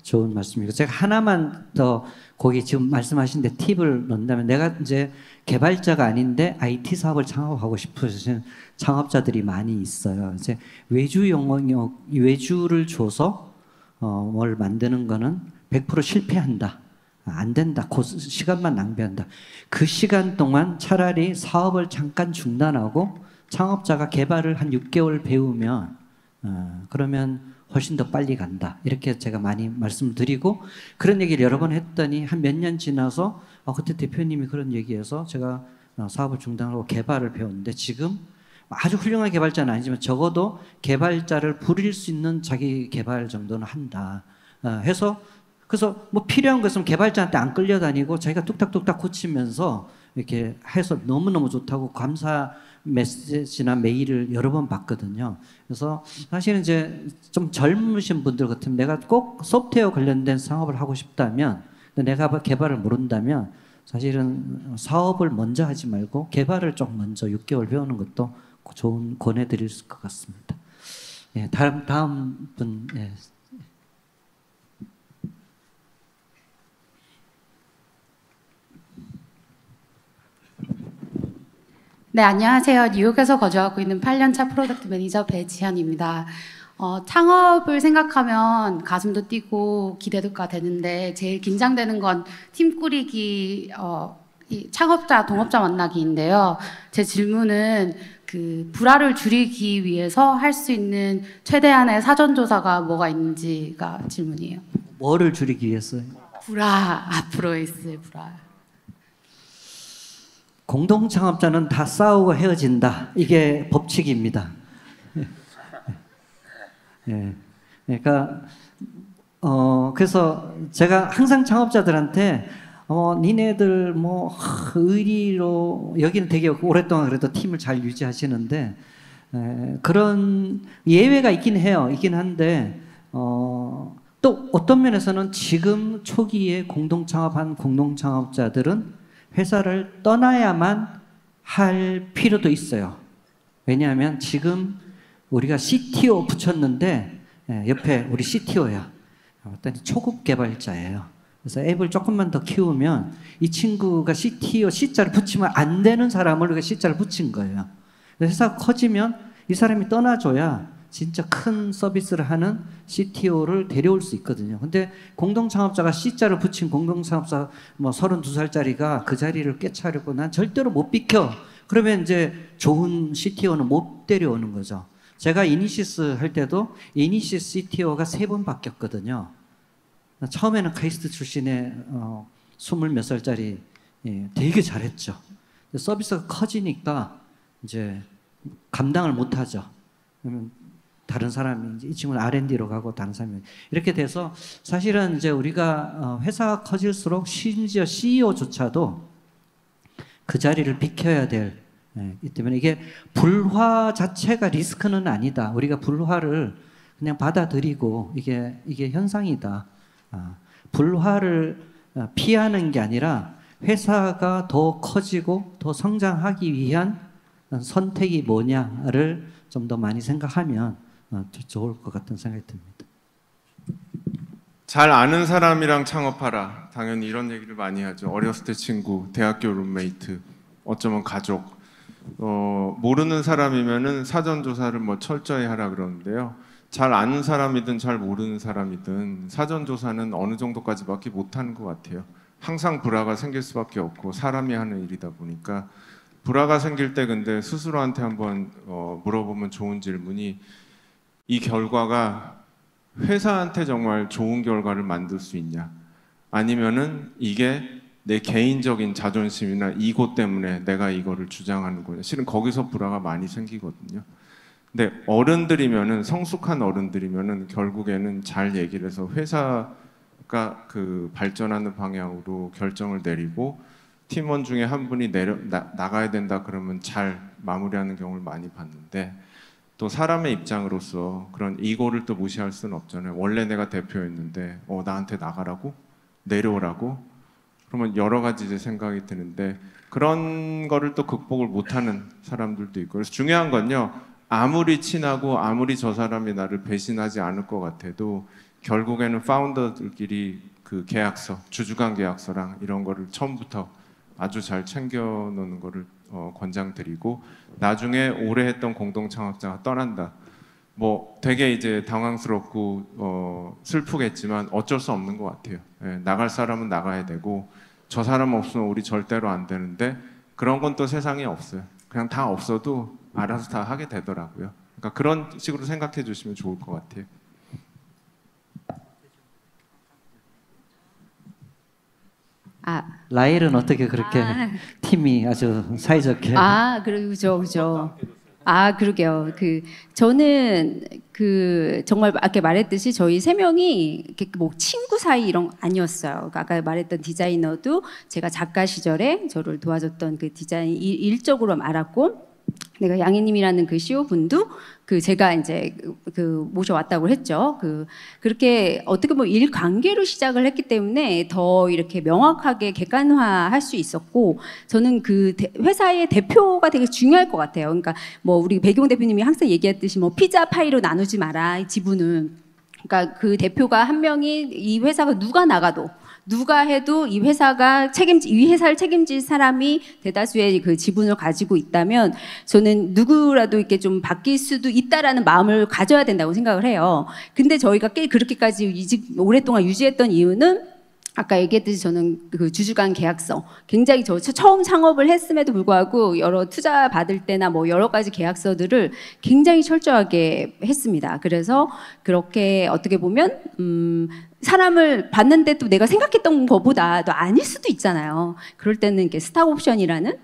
좋은 말씀이고 제가 하나만 더 거기 지금 말씀하신 데 팁을 넣는다면 내가 이제 개발자가 아닌데 IT 사업을 창업하고 싶으신 창업자들이 많이 있어요. 이제 외주 영역 외주를 줘서 뭘 만드는 거는 100% 실패한다. 안 된다. 그 시간만 낭비한다. 그 시간 동안 차라리 사업을 잠깐 중단하고 창업자가 개발을 한 6개월 배우면 그러면 훨씬 더 빨리 간다. 이렇게 제가 많이 말씀드리고 그런 얘기를 여러 번 했더니 한 몇 년 지나서 그때 대표님이 그런 얘기해서 제가 사업을 중단하고 개발을 배웠는데 지금 아주 훌륭한 개발자는 아니지만 적어도 개발자를 부릴 수 있는 자기 개발 정도는 한다. 해서 그래서 뭐 필요한 것은 개발자한테 안 끌려다니고 자기가 뚝딱뚝딱 고치면서 이렇게 해서 너무너무 좋다고 감사 메시지나 메일을 여러 번 받거든요. 그래서 사실은 이제 좀 젊으신 분들 같으면 내가 꼭 소프트웨어 관련된 사업을 하고 싶다면 내가 개발을 모른다면 사실은 사업을 먼저 하지 말고 개발을 좀 먼저 6개월 배우는 것도 좋은 권해드릴 것 같습니다. 예, 다음 분. 예. 네, 안녕하세요. 뉴욕에서 거주하고 있는 8년차 프로덕트 매니저 배지현입니다. 창업을 생각하면 가슴도 뛰고 기대도가 되는데 제일 긴장되는 건 팀 꾸리기, 이 창업자, 동업자 만나기인데요. 제 질문은 그 불화를 줄이기 위해서 할 수 있는 최대한의 사전조사가 뭐가 있는지가 질문이에요. 뭐를 줄이기 위해서요? 불화, 앞으로 있을 불화. 공동 창업자는 다 싸우고 헤어진다. 이게 법칙입니다. 예. 그러니까 그래서 제가 항상 창업자들한테 니네들 뭐 의리로 여기는 되게 오랫동안 그래도 팀을 잘 유지하시는데 그런 예외가 있긴 해요. 있긴 한데 또 어떤 면에서는 지금 초기에 공동 창업한 공동 창업자들은 회사를 떠나야만 할 필요도 있어요. 왜냐하면 지금 우리가 CTO 붙였는데 옆에 우리 CTO야. 어떤 초급 개발자예요. 그래서 앱을 조금만 더 키우면 이 친구가 CTO C자를 붙이면 안 되는 사람을 우리가 C자를 붙인 거예요. 회사가 커지면 이 사람이 떠나줘야 진짜 큰 서비스를 하는 CTO를 데려올 수 있거든요. 근데 공동창업자가 C자를 붙인 공동창업자 뭐 32살짜리가 그 자리를 꿰차려고 난 절대로 못 비켜. 그러면 이제 좋은 CTO는 못 데려오는 거죠. 제가 이니시스 할 때도 이니시스 CTO가 3번 바뀌었거든요. 처음에는 카이스트 출신의 20몇 살짜리 되게 잘했죠. 서비스가 커지니까 이제 감당을 못 하죠. 그러면 다른 사람이 이 친구는 R&D로 가고 다른 사람이 이렇게 돼서 사실은 이제 우리가 회사가 커질수록 심지어 CEO조차도 그 자리를 비켜야 될 이 때문에 이게 불화 자체가 리스크는 아니다. 우리가 불화를 그냥 받아들이고 이게 현상이다. 불화를 피하는 게 아니라 회사가 더 커지고 더 성장하기 위한 선택이 뭐냐를 좀 더 많이 생각하면 좋을 것 같은 생각이 듭니다. 잘 아는 사람이랑 창업하라. 당연히 이런 얘기를 많이 하죠. 어렸을 때 친구, 대학교 룸메이트, 어쩌면 가족. 모르는 사람이면은 사전 조사를 뭐 철저히 하라 그러는데요. 잘 아는 사람이든 잘 모르는 사람이든 사전 조사는 어느 정도까지밖에 못 하는 것 같아요. 항상 불화가 생길 수밖에 없고 사람이 하는 일이다 보니까 불화가 생길 때 근데 스스로한테 한번 물어보면 좋은 질문이 이 결과가 회사한테 정말 좋은 결과를 만들 수 있냐? 아니면은 이게 내 개인적인 자존심이나 이고 때문에 내가 이거를 주장하는 거냐? 실은 거기서 불화가 많이 생기거든요. 근데 어른들이면은 성숙한 어른들이면은 결국에는 잘 얘기를 해서 회사가 그 발전하는 방향으로 결정을 내리고 팀원 중에 한 분이 나가야 된다 그러면 잘 마무리하는 경우를 많이 봤는데 또 사람의 입장으로서 그런 이고를 또 무시할 수는 없잖아요. 원래 내가 대표였는데 나한테 나가라고? 내려오라고? 그러면 여러 가지 이제 생각이 드는데 그런 거를 또 극복을 못하는 사람들도 있고 그래서 중요한 건요. 아무리 친하고 아무리 저 사람이 나를 배신하지 않을 것 같아도 결국에는 파운더들끼리 그 계약서, 주주간 계약서랑 이런 거를 처음부터 아주 잘 챙겨놓는 거를 권장드리고, 나중에 오래 했던 공동 창업자가 떠난다. 뭐 되게 이제 당황스럽고 슬프겠지만 어쩔 수 없는 것 같아요. 예, 나갈 사람은 나가야 되고 저 사람 없으면 우리 절대로 안 되는데 그런 건 또 세상에 없어요. 그냥 다 없어도 알아서 다 하게 되더라고요. 그러니까 그런 식으로 생각해 주시면 좋을 것 같아요. 라일은 어떻게 그렇게 팀이 아주 사이좋게? 그죠. 그러게요. 저는 정말 아까 말했듯이 저희 3명이 이렇게 뭐 친구 사이 이런 거 아니었어요. 그러니까 아까 말했던 디자이너도 제가 작가 시절에 저를 도와줬던 그 디자인 일적으로 알았고, 내가 양희님이라는 그 CEO 분도 제가 이제 모셔왔다고 했죠. 그렇게 어떻게 보면 일 관계로 시작을 했기 때문에 더 이렇게 명확하게 객관화할 수 있었고, 저는 회사의 대표가 되게 중요할 것 같아요. 그러니까 뭐 우리 배경 대표님이 항상 얘기했듯이 뭐 피자 파이로 나누지 마라, 이 지분은. 그러니까 그 대표가 한 명이 이 회사가 누가 나가도 누가 해도 이 회사를 책임질 사람이 대다수의 그 지분을 가지고 있다면 저는 누구라도 이렇게 좀 바뀔 수도 있다라는 마음을 가져야 된다고 생각을 해요. 근데 저희가 꽤 그렇게까지 오랫동안 유지했던 이유는 아까 얘기했듯이 저는 그 주주간 계약서 굉장히 처음 창업을 했음에도 불구하고 여러 투자 받을 때나 뭐 여러 가지 계약서들을 굉장히 철저하게 했습니다. 그래서 그렇게 어떻게 보면 사람을 봤는데 또 내가 생각했던 것보다 또 아닐 수도 있잖아요. 그럴 때는 이렇게 스탁 옵션이라는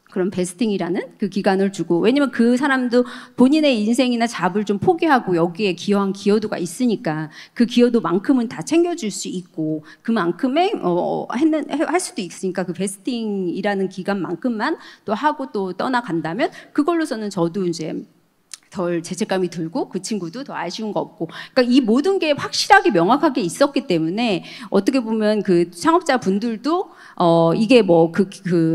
그런 베스팅이라는 그 기간을 주고, 왜냐면 그 사람도 본인의 인생이나 잡을 좀 포기하고 여기에 기여한 기여도가 있으니까 그 기여도만큼은 다 챙겨줄 수 있고 그만큼의 할 수도 있으니까 그 베스팅이라는 기간만큼만 또 하고 또 떠나간다면 그걸로서는 저도 이제 덜 죄책감이 들고 그 친구도 더 아쉬운 거 없고, 그러니까 이 모든 게 확실하게 명확하게 있었기 때문에 어떻게 보면 그 창업자 분들도 이게 뭐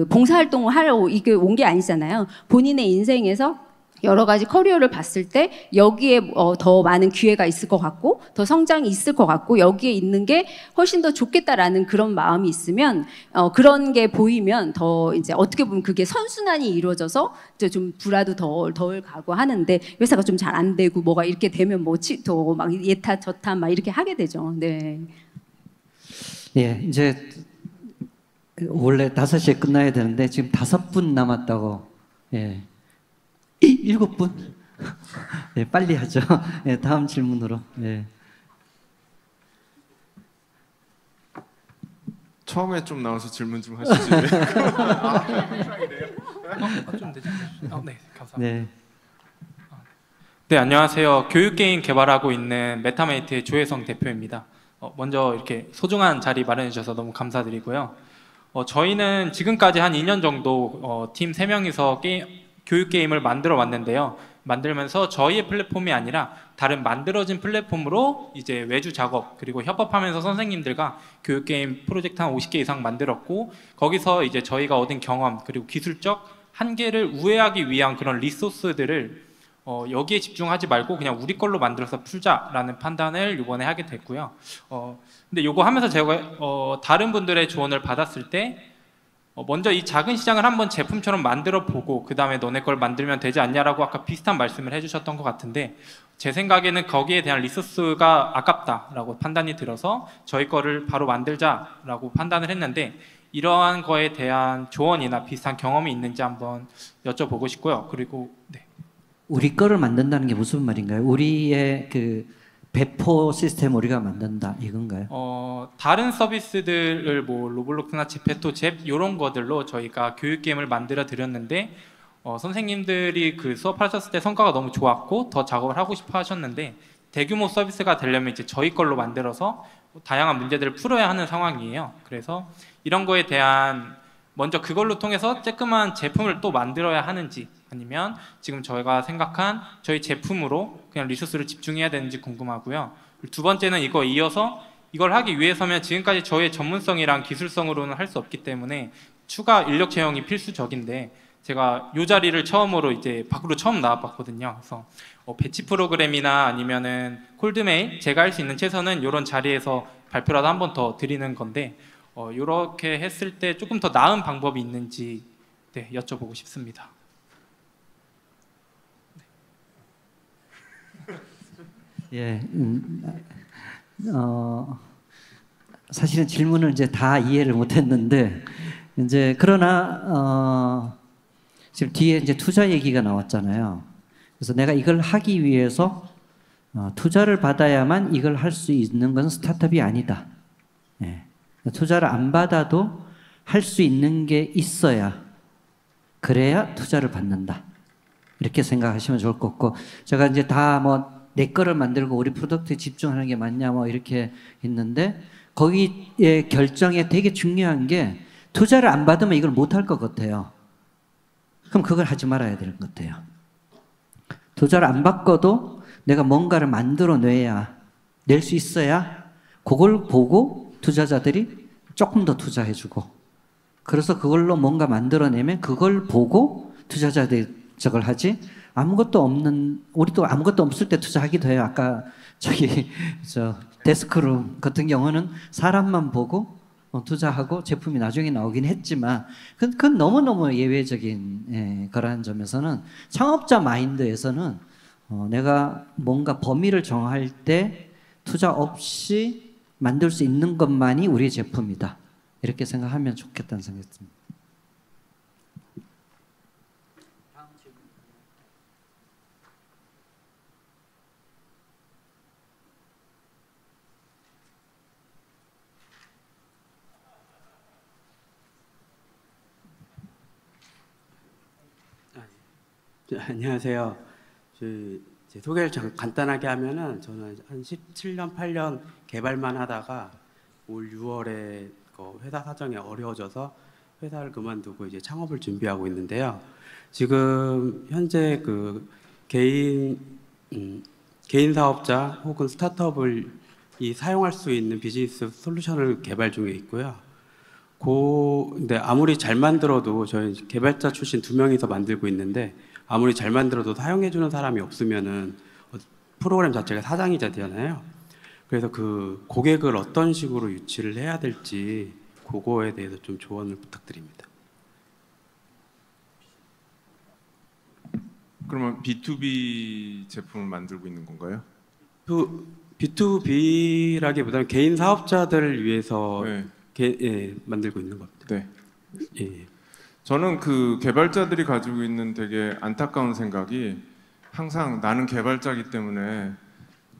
봉사활동을 하려고 이게 온 게 아니잖아요. 본인의 인생에서 여러 가지 커리어를 봤을 때 여기에 더 많은 기회가 있을 것 같고 더 성장이 있을 것 같고 여기에 있는 게 훨씬 더 좋겠다라는 그런 마음이 있으면 그런 게 보이면 더 이제 어떻게 보면 그게 선순환이 이루어져서 이제 좀 불화도 덜 가고 하는데, 회사가 좀 잘 안 되고 뭐가 이렇게 되면 더 막 얘탓 저탓 막 이렇게 하게 되죠. 네. 예, 이제 원래 5시에 끝나야 되는데 지금 5분 남았다고. 예. 7분? 네, 빨리 하죠. 네, 다음 질문으로. 네. 처음에 좀 나와서 질문 좀 하시지. 좀 되죠. 네, 감사합니다. 네. 네, 안녕하세요. 교육게임 개발하고 있는 메타메이트의 조혜성 대표입니다. 먼저 이렇게 소중한 자리 마련해 주셔서 너무 감사드리고요. 저희는 지금까지 한 2년 정도 팀 3명이서 교육 게임을 만들어 왔는데요. 만들면서 저희의 플랫폼이 아니라 다른 만들어진 플랫폼으로 이제 외주 작업 그리고 협업하면서 선생님들과 교육 게임 프로젝트 한 50개 이상 만들었고, 거기서 이제 저희가 얻은 경험 그리고 기술적 한계를 우회하기 위한 그런 리소스들을 여기에 집중하지 말고 그냥 우리 걸로 만들어서 풀자라는 판단을 이번에 하게 됐고요. 근데 요거 하면서 제가 다른 분들의 조언을 받았을 때 먼저 이 작은 시장을 한번 제품처럼 만들어 보고 그 다음에 너네 걸 만들면 되지 않냐라고 아까 비슷한 말씀을 해주셨던 것 같은데, 제 생각에는 거기에 대한 리소스가 아깝다라고 판단이 들어서 저희 거를 바로 만들자라고 판단을 했는데, 이러한 거에 대한 조언이나 비슷한 경험이 있는지 한번 여쭤보고 싶고요. 그리고 네. 우리 거를 만든다는 게 무슨 말인가요? 우리의 배포 시스템 우리가 만든다 이건가요? 다른 서비스들을 뭐 로블록스나 지페토 잽 이런 거들로 저희가 교육 게임을 만들어 드렸는데 선생님들이 그 수업하셨을 때 성과가 너무 좋았고 더 작업을 하고 싶어 하셨는데, 대규모 서비스가 되려면 이제 저희 걸로 만들어서 다양한 문제들을 풀어야 하는 상황이에요. 그래서 이런 거에 대한 먼저 그걸로 통해서 쬐끄만 제품을 또 만들어야 하는지, 아니면 지금 저희가 생각한 저희 제품으로 그냥 리소스를 집중해야 되는지 궁금하고요. 두 번째는 이거 이어서 이걸 하기 위해서면 지금까지 저의 전문성이랑 기술성으로는 할 수 없기 때문에 추가 인력 채용이 필수적인데, 제가 이 자리를 처음으로 이제 밖으로 처음 나와봤거든요. 그래서 배치 프로그램이나 아니면은 콜드메일 제가 할 수 있는 최선은 이런 자리에서 발표라도 한 번 더 드리는 건데 이렇게 했을 때 조금 더 나은 방법이 있는지 네, 여쭤보고 싶습니다. 예, 사실은 질문을 이제 다 이해를 못했는데 이제 그러나 지금 뒤에 이제 투자 얘기가 나왔잖아요. 그래서 내가 이걸 하기 위해서 투자를 받아야만 이걸 할 수 있는 건 스타트업이 아니다. 예. 투자를 안 받아도 할 수 있는 게 있어야 그래야 투자를 받는다. 이렇게 생각하시면 좋을 것 같고 제가 이제 다 뭐 내 거를 만들고 우리 프로덕트에 집중하는 게 맞냐 뭐 이렇게 있는데 거기에 결정에 되게 중요한 게 투자를 안 받으면 이걸 못 할 것 같아요. 그럼 그걸 하지 말아야 될 것 같아요. 투자를 안 받고도 내가 뭔가를 만들어내야 낼 수 있어야 그걸 보고 투자자들이 조금 더 투자해주고 그래서 그걸로 뭔가 만들어내면 그걸 보고 투자자들이 저걸 하지 아무것도 없는 우리도 아무것도 없을 때 투자하기도 해요. 아까 저기 저 데스크룸 같은 경우는 사람만 보고 투자하고 제품이 나중에 나오긴 했지만 그건 너무너무 예외적인 거라는 점에서는 창업자 마인드에서는 내가 뭔가 범위를 정할 때 투자 없이 만들 수 있는 것만이 우리의 제품이다. 이렇게 생각하면 좋겠다는 생각이 듭니다. 안녕하세요. 제 소개를 간단하게 하면은 저는 한 17년, 8년 개발만 하다가 올 6월에 회사 사정이 어려워져서 회사를 그만두고 이제 창업을 준비하고 있는데요. 지금 현재 그 개인 사업자 혹은 스타트업을 사용할 수 있는 비즈니스 솔루션을 개발 중에 있고요. 근데 아무리 잘 만들어도 저희 개발자 출신 2명이서 만들고 있는데 아무리 잘 만들어도 사용해주는 사람이 없으면은 프로그램 자체가 사장이자 되잖아요. 그래서 그 고객을 어떤 식으로 유치를 해야 될지 그거에 대해서 좀 조언을 부탁드립니다. 그러면 B2B 제품을 만들고 있는 건가요? B2B라기보다는 개인 사업자들을 위해서 네. 만들고 있는 겁니다. 네. 예. 저는 그 개발자들이 가지고 있는 되게 안타까운 생각이 항상 나는 개발자이기 때문에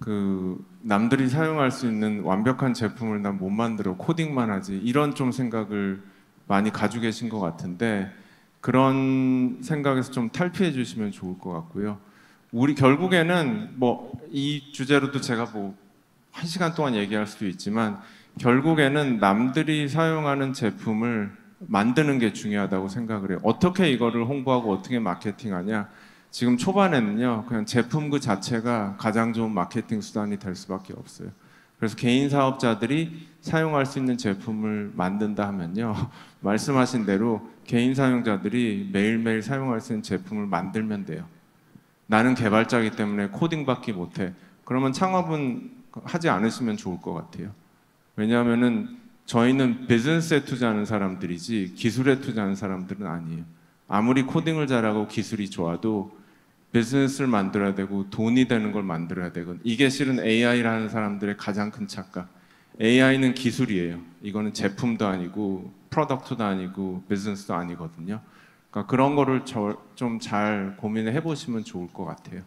그 남들이 사용할 수 있는 완벽한 제품을 난 못 만들어 코딩만 하지 이런 좀 생각을 많이 가지고 계신 것 같은데 그런 생각에서 좀 탈피해 주시면 좋을 것 같고요. 우리 결국에는 뭐 이 주제로도 제가 뭐 1시간 동안 얘기할 수도 있지만 결국에는 남들이 사용하는 제품을 만드는 게 중요하다고 생각을 해요. 어떻게 이거를 홍보하고 어떻게 마케팅하냐. 지금 초반에는요, 그냥 제품 그 자체가 가장 좋은 마케팅 수단이 될 수밖에 없어요. 그래서 개인 사업자들이 사용할 수 있는 제품을 만든다 하면요, 말씀하신 대로 개인 사용자들이 매일매일 사용할 수 있는 제품을 만들면 돼요. 나는 개발자이기 때문에 코딩밖에 못해. 그러면 창업은 하지 않으시면 좋을 것 같아요. 왜냐하면은 저희는 비즈니스에 투자하는 사람들이지 기술에 투자하는 사람들은 아니에요. 아무리 코딩을 잘하고 기술이 좋아도 비즈니스를 만들어야 되고 돈이 되는 걸 만들어야 되고 이게 실은 AI라는 사람들의 가장 큰 착각. AI는 기술이에요. 이거는 제품도 아니고 프로덕트도 아니고 비즈니스도 아니거든요. 그러니까 그런 거를 좀 잘 고민을 해보시면 좋을 것 같아요.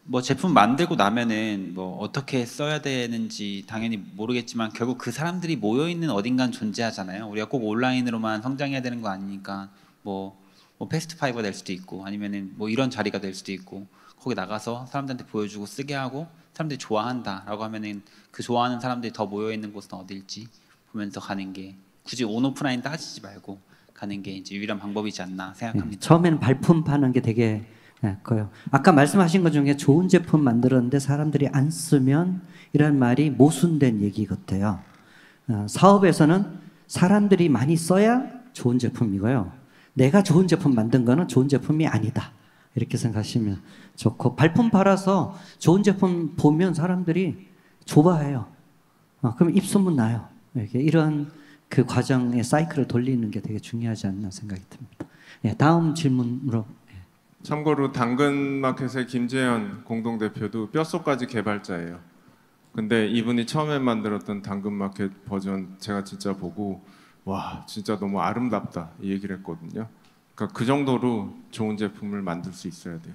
뭐 제품 만들고 나면은 뭐 어떻게 써야 되는지 당연히 모르겠지만 결국 그 사람들이 모여 있는 어딘간 존재하잖아요. 우리가 꼭 온라인으로만 성장해야 되는 거 아니니까 뭐 패스트 파이버 될 수도 있고 아니면은 뭐 이런 자리가 될 수도 있고 거기 나가서 사람들한테 보여주고 쓰게 하고 사람들이 좋아한다라고 하면은 그 좋아하는 사람들이 더 모여 있는 곳은 어딜지 보면서 가는 게 굳이 온오프라인 따지지 말고 가는 게 이제 유일한 방법이지 않나 생각합니다. 처음에는 발품 파는 게 되게 커요. 아까 말씀하신 것 중에 좋은 제품 만들었는데 사람들이 안 쓰면 이런 말이 모순된 얘기 같아요. 사업에서는 사람들이 많이 써야 좋은 제품이고요. 내가 좋은 제품 만든 거는 좋은 제품이 아니다. 이렇게 생각하시면 좋고, 발품 팔아서 좋은 제품 보면 사람들이 좋아해요. 그럼 입소문 나요. 이런 그 과정의 사이클을 돌리는 게 되게 중요하지 않나 생각이 듭니다. 예, 다음 질문으로. 참고로 당근마켓의 김재현 공동대표도 뼛속까지 개발자예요. 근데 이분이 처음에 만들었던 당근마켓 버전 제가 진짜 보고 와 진짜 너무 아름답다 이 얘기를 했거든요. 그러니까 그 정도로 좋은 제품을 만들 수 있어야 돼요.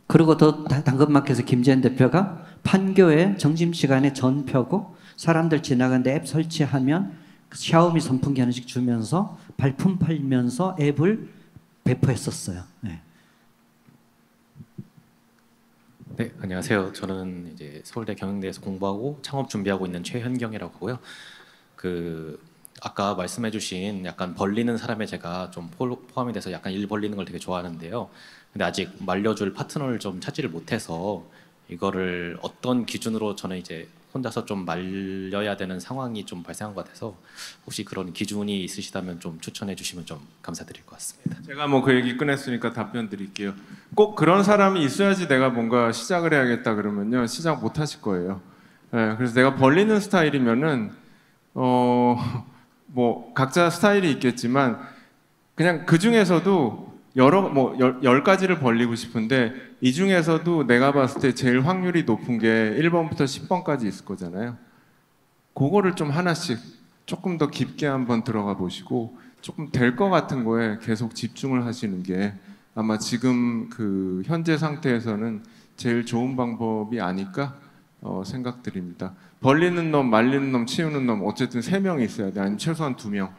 그리고 또 당근마켓의 김재현 대표가 판교에 점심시간에 전표고 사람들 지나가는데 앱 설치하면 샤오미 선풍기 하나씩 주면서 발품 팔면서 앱을 배포했었어요. 네. 네, 안녕하세요. 저는 이제 서울대 경영대에서 공부하고 창업 준비하고 있는 최현경이라고 하고요. 아까 말씀해주신 약간 벌리는 사람에 제가 좀 포함이 돼서 약간 일 벌리는 걸 되게 좋아하는데요. 근데 아직 말려줄 파트너를 좀 찾지를 못해서 이거를 어떤 기준으로 저는 이제 혼자서 좀 말려야 되는 상황이 좀 발생한 것 같아서 혹시 그런 기준이 있으시다면 좀 추천해 주시면 좀 감사드릴 것 같습니다. 제가 뭐 그 얘기 꺼냈으니까 답변 드릴게요. 꼭 그런 사람이 있어야지 내가 뭔가 시작을 해야겠다 그러면요 시작 못 하실 거예요. 네, 그래서 내가 벌리는 스타일이면은 뭐 각자 스타일이 있겠지만 그냥 그 중에서도 열 가지를 벌리고 싶은데 이 중에서도 내가 봤을 때 제일 확률이 높은 게 1번부터 10번까지 있을 거잖아요. 그거를 좀 하나씩 조금 더 깊게 한번 들어가 보시고 조금 될 것 같은 거에 계속 집중을 하시는 게 아마 지금 그 현재 상태에서는 제일 좋은 방법이 아닐까 생각드립니다. 벌리는 놈, 말리는 놈, 치우는 놈 어쨌든 3명이 있어야 돼. 아니면 최소한 2명.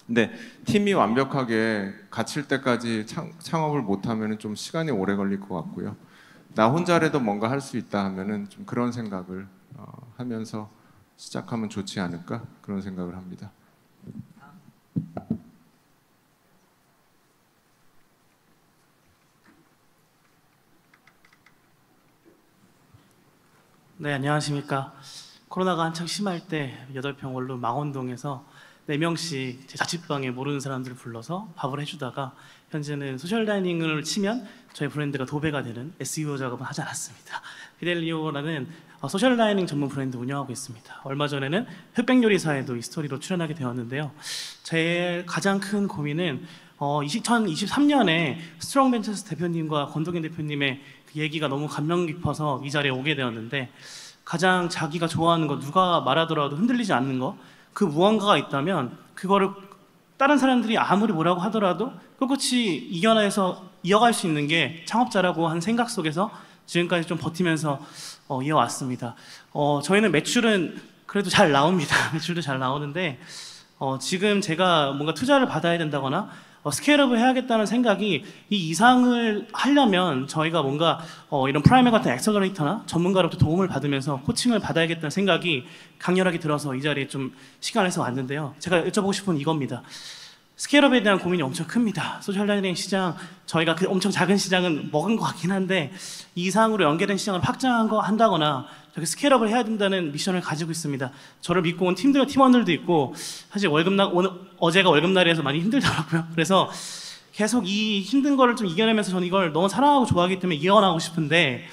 근데 팀이 완벽하게 갇힐 때까지 창업을 못하면 좀 시간이 오래 걸릴 것 같고요. 나 혼자라도 뭔가 할 수 있다 하면은 좀 그런 생각을 하면서 시작하면 좋지 않을까 그런 생각을 합니다. 네, 안녕하십니까. 코로나가 한창 심할 때 8평 원룸 망원동에서 4명씩 제 자취방에 모르는 사람들을 불러서 밥을 해주다가 현재는 소셜 다이닝을 치면 저희 브랜드가 도배가 되는 SEO 작업을 하지 않았습니다. 피델리오라는 소셜 다이닝 전문 브랜드 운영하고 있습니다. 얼마 전에는 흑백 요리사에도 이 스토리로 출연하게 되었는데요. 제 가장 큰 고민은 2023년에 스트롱벤처스 대표님과 권동현 대표님의 그 얘기가 너무 감명 깊어서 이 자리에 오게 되었는데 가장 자기가 좋아하는 거 누가 말하더라도 흔들리지 않는 거 그 무언가가 있다면 그거를 다른 사람들이 아무리 뭐라고 하더라도 꿋꿋이 이겨내서 이어갈 수 있는 게 창업자라고 한 생각 속에서 지금까지 좀 버티면서 이어왔습니다. 저희는 매출은 그래도 잘 나옵니다. 매출도 잘 나오는데 지금 제가 뭔가 투자를 받아야 된다거나 스케일업을 해야겠다는 생각이 이 이상을 하려면 저희가 뭔가 이런 프라이머 같은 엑셀러레이터나 전문가로부터 도움을 받으면서 코칭을 받아야겠다는 생각이 강렬하게 들어서 이 자리에 좀 시간을 내서 왔는데요. 제가 여쭤보고 싶은 이겁니다. 스케일업에 대한 고민이 엄청 큽니다. 소셜 다이닝 시장, 저희가 그 엄청 작은 시장은 먹은 것 같긴 한데 이 이상으로 연계된 시장을 한다거나 저렇게 스케일업을 해야 된다는 미션을 가지고 있습니다. 저를 믿고 온 팀원들도 있고 사실 어제가 월급날이라서 많이 힘들더라고요. 그래서 계속 이 힘든 거를 좀 이겨내면서 저는 이걸 너무 사랑하고 좋아하기 때문에 이어나가고 싶은데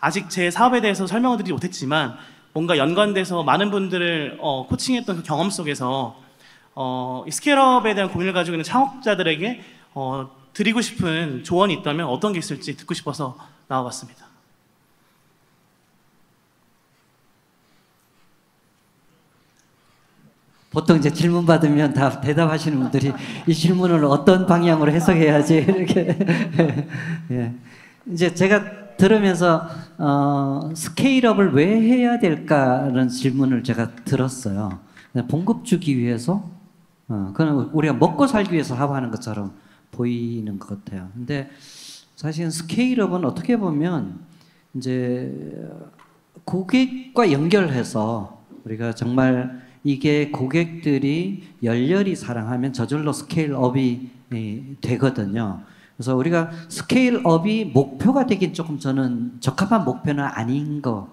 아직 제 사업에 대해서 설명을 드리지 못했지만 뭔가 연관돼서 많은 분들을 코칭했던 그 경험 속에서 이 스케일업에 대한 고민을 가지고 있는 창업자들에게 드리고 싶은 조언이 있다면 어떤 게 있을지 듣고 싶어서 나와봤습니다. 보통 이제 질문 받으면 다 대답하시는 분들이 이 질문을 어떤 방향으로 해석해야지 이렇게 예. 이제 제가 들으면서 스케일업을 왜 해야 될까라는 질문을 제가 들었어요. 봉급 주기 위해서 그건 우리가 먹고 살기 위해서 하는 것처럼 보이는 것 같아요. 근데 사실은 스케일업은 어떻게 보면 이제 고객과 연결해서 우리가 정말 이게 고객들이 열렬히 사랑하면 저절로 스케일업이 되거든요. 그래서 우리가 스케일업이 목표가 되긴 조금 저는 적합한 목표는 아닌 것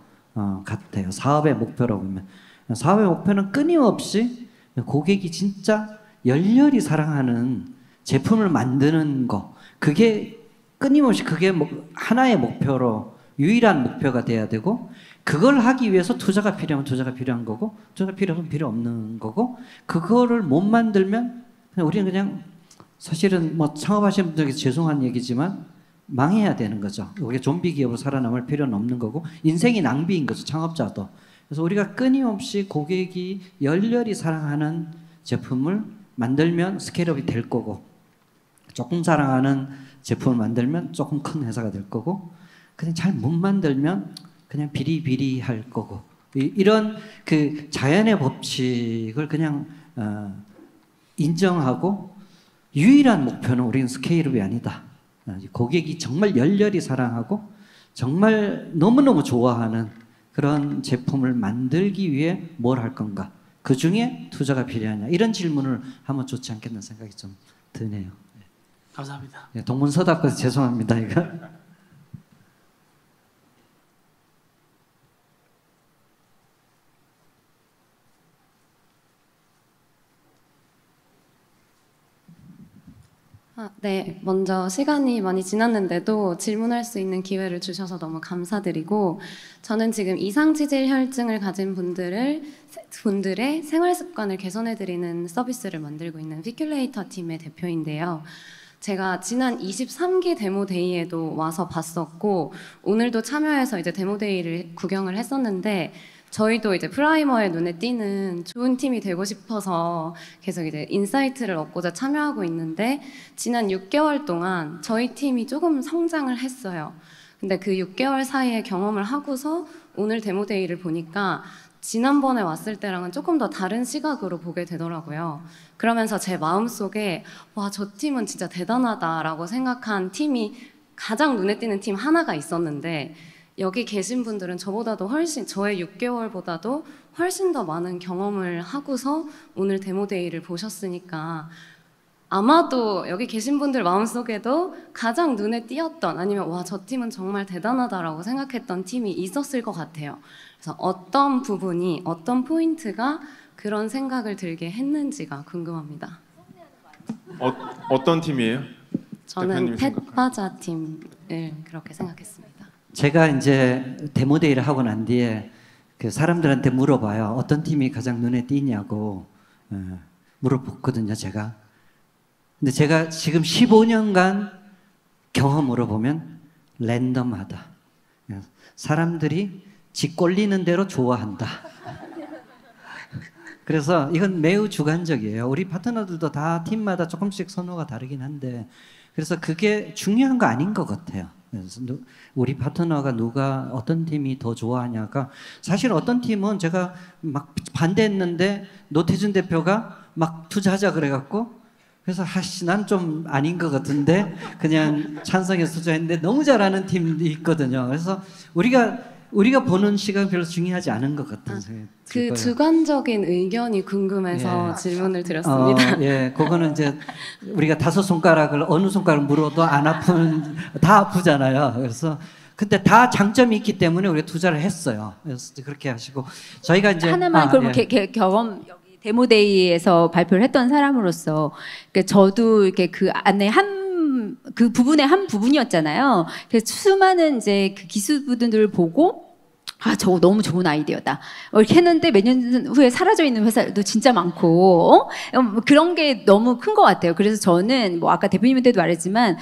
같아요. 사업의 목표라고 보면. 사업의 목표는 끊임없이 고객이 진짜 열렬히 사랑하는 제품을 만드는 거, 그게 끊임없이 그게 하나의 목표로 유일한 목표가 돼야 되고, 그걸 하기 위해서 투자가 필요하면 투자가 필요한 거고, 투자가 필요 없으면 필요 없는 거고, 그거를 못 만들면 우리는 그냥 사실은 뭐 창업하시는 분들에게 죄송한 얘기지만 망해야 되는 거죠. 우리가 좀비 기업으로 살아남을 필요는 없는 거고, 인생이 낭비인 거죠, 창업자도. 그래서 우리가 끊임없이 고객이 열렬히 사랑하는 제품을 만들면 스케일업이 될 거고, 조금 사랑하는 제품을 만들면 조금 큰 회사가 될 거고, 그냥 잘 못 만들면 그냥 비리비리할 거고, 이런 그 자연의 법칙을 그냥 인정하고, 유일한 목표는 우리는 스케일업이 아니다. 고객이 정말 열렬히 사랑하고 정말 너무너무 좋아하는 그런 제품을 만들기 위해 뭘 할 건가, 그 중에 투자가 필요하냐, 이런 질문을 하면 좋지 않겠는 생각이 좀 드네요. 감사합니다. 동문서답해서 죄송합니다. 이거. 네, 먼저 시간이 많이 지났는데도 질문할 수 있는 기회를 주셔서 너무 감사드리고, 저는 지금 이상치질 혈증을 가진 분들의 생활 습관을 개선해드리는 서비스를 만들고 있는 피큘레이터 팀의 대표인데요. 제가 지난 23기 데모데이에도 와서 봤었고, 오늘도 참여해서 이제 데모데이를 구경을 했었는데, 저희도 이제 프라이머의 눈에 띄는 좋은 팀이 되고 싶어서 계속 이제 인사이트를 얻고자 참여하고 있는데, 지난 6개월 동안 저희 팀이 조금 성장을 했어요. 근데 그 6개월 사이에 경험을 하고서 오늘 데모데이를 보니까 지난번에 왔을 때랑은 조금 더 다른 시각으로 보게 되더라고요. 그러면서 제 마음속에 와, 저 팀은 진짜 대단하다라고 생각한 팀이, 가장 눈에 띄는 팀 하나가 있었는데, 여기 계신 분들은 저보다도 훨씬, 저의 6개월보다도 훨씬 더 많은 경험을 하고서 오늘 데모데이를 보셨으니까, 아마도 여기 계신 분들 마음속에도 가장 눈에 띄었던, 아니면 와, 저 팀은 정말 대단하다라고 생각했던 팀이 있었을 것 같아요. 그래서 어떤 부분이, 어떤 포인트가 그런 생각을 들게 했는지가 궁금합니다. 어떤 팀이에요? 저는 펫바자 팀을 그렇게 생각했습니다. 제가 이제 데모데이를 하고 난 뒤에 그 사람들한테 물어봐요. 어떤 팀이 가장 눈에 띄냐고 물어봤거든요, 제가. 근데 제가 지금 15년간 경험으로 보면 랜덤하다. 사람들이 지 꼴리는 대로 좋아한다. 그래서 이건 매우 주관적이에요. 우리 파트너들도 다 팀마다 조금씩 선호가 다르긴 한데, 그래서 그게 중요한 거 아닌 것 같아요. 그래서 우리 파트너가 누가 어떤 팀이 더 좋아하냐가, 사실 어떤 팀은 제가 막 반대했는데 노태준 대표가 막 투자하자 그래갖고, 그래서 난 좀 아닌 것 같은데 그냥 찬성해서 투자했는데 너무 잘하는 팀이 있거든요. 그래서 우리가 보는 시간 별로 중요하지 않은 것 같은 생각이 들어요. 그 주관적인 의견이 궁금해서 질문을 드렸습니다. 예, 그거는 이제 우리가 5손가락을 어느 손가락 물어도 안 아픈, 다 아프잖아요. 그래서 근데 다 장점이 있기 때문에 우리가 투자를 했어요. 그래서 그렇게 하시고, 저희가 이제 하나만 그럼 경험, 여기 데모데이에서 발표를 했던 사람으로서, 그러니까 저도 이렇게 그 안에 그 부분의 한 부분이었잖아요. 그래서 수많은 이제 그 기술분들을 보고, 아, 저거 너무 좋은 아이디어다, 이렇게 했는데 몇 년 후에 사라져 있는 회사도 진짜 많고, 그런 게 너무 큰 것 같아요. 그래서 저는 뭐 아까 대표님한테도 말했지만,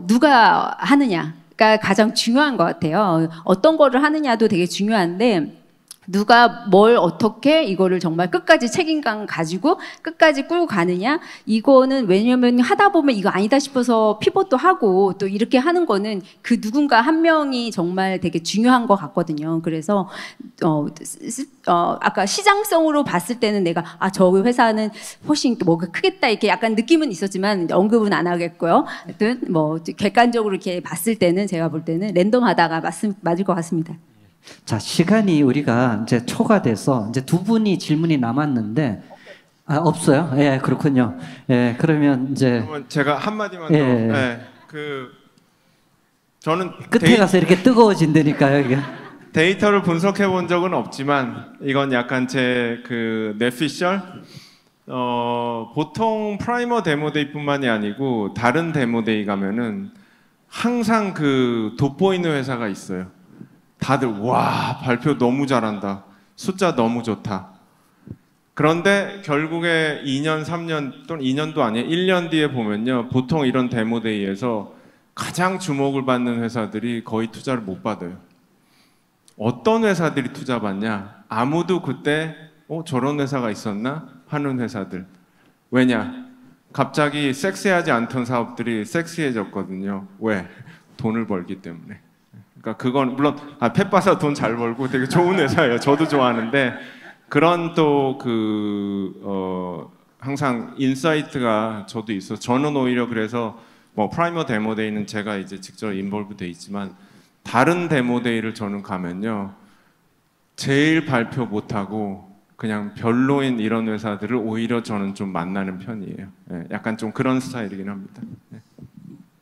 누가 하느냐가 가장 중요한 것 같아요. 어떤 거를 하느냐도 되게 중요한데, 누가 뭘 어떻게 이거를 정말 끝까지 책임감 가지고 끝까지 끌고 가느냐, 이거는 왜냐면 하다 보면 이거 아니다 싶어서 피벗도 하고 또 이렇게 하는 거는 그 누군가 한 명이 정말 되게 중요한 것 같거든요. 그래서 아까 시장성으로 봤을 때는 내가 저 회사는 훨씬 뭐가 크겠다 이렇게 약간 느낌은 있었지만 언급은 안 하겠고요. 하여튼 뭐 객관적으로 이렇게 봤을 때는 제가 볼 때는 랜덤하다가 맞을 것 같습니다. 자, 시간이 우리가 이제 초가 돼서 이제 두 분이 질문이 남았는데, 없어요? 예, 그렇군요. 예, 그러면 이제 제가 한마디만 더. 예, 저는 끝에 가서 이렇게 뜨거워진다니까요, 이게. 데이터를 분석해 본 적은 없지만 이건 약간 제 그 뇌피셜 보통 프라이머 데모데이뿐만이 아니고 다른 데모데이 가면은 항상 그 돋보이는 회사가 있어요. 다들 와 발표 너무 잘한다. 숫자 너무 좋다. 그런데 결국에 2년, 3년 또는 2년도 아니에요. 1년 뒤에 보면요. 보통 이런 데모데이에서 가장 주목을 받는 회사들이 거의 투자를 못 받아요. 어떤 회사들이 투자 받냐? 아무도 그때 저런 회사가 있었나? 하는 회사들. 왜냐? 갑자기 섹시하지 않던 사업들이 섹시해졌거든요. 왜? 돈을 벌기 때문에. 그러니까 그건 물론 펫바사 돈 잘 벌고 되게 좋은 회사예요. 저도 좋아하는데 그런 또 항상 인사이트가 저도 있어. 저는 오히려 그래서 뭐 프라이머 데모데이는 제가 이제 직접 인볼브 돼 있지만 다른 데모데이를 저는 가면요 제일 발표 못하고 그냥 별로인 이런 회사들을 오히려 저는 좀 만나는 편이에요. 예, 약간 좀 그런 스타일이긴 합니다.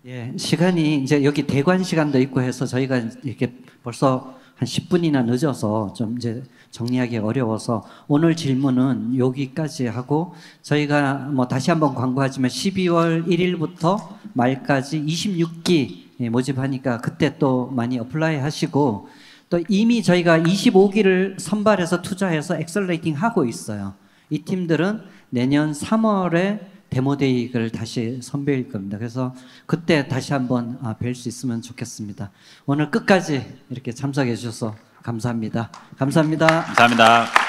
예, 시간이 이제 여기 대관 시간도 있고 해서 저희가 이렇게 벌써 한 10분이나 늦어서 좀 이제 정리하기 어려워서 오늘 질문은 여기까지 하고 저희가 뭐 다시 한번 광고하지만 12월 1일부터 말까지 26기 모집하니까 그때 또 많이 어플라이 하시고 또 이미 저희가 25기를 선발해서 투자해서 엑셀레이팅 하고 있어요. 이 팀들은 내년 3월에 데모데이를 다시 선보일 겁니다. 그래서 그때 다시 한번 뵐 수 있으면 좋겠습니다. 오늘 끝까지 이렇게 참석해 주셔서 감사합니다. 감사합니다. 감사합니다.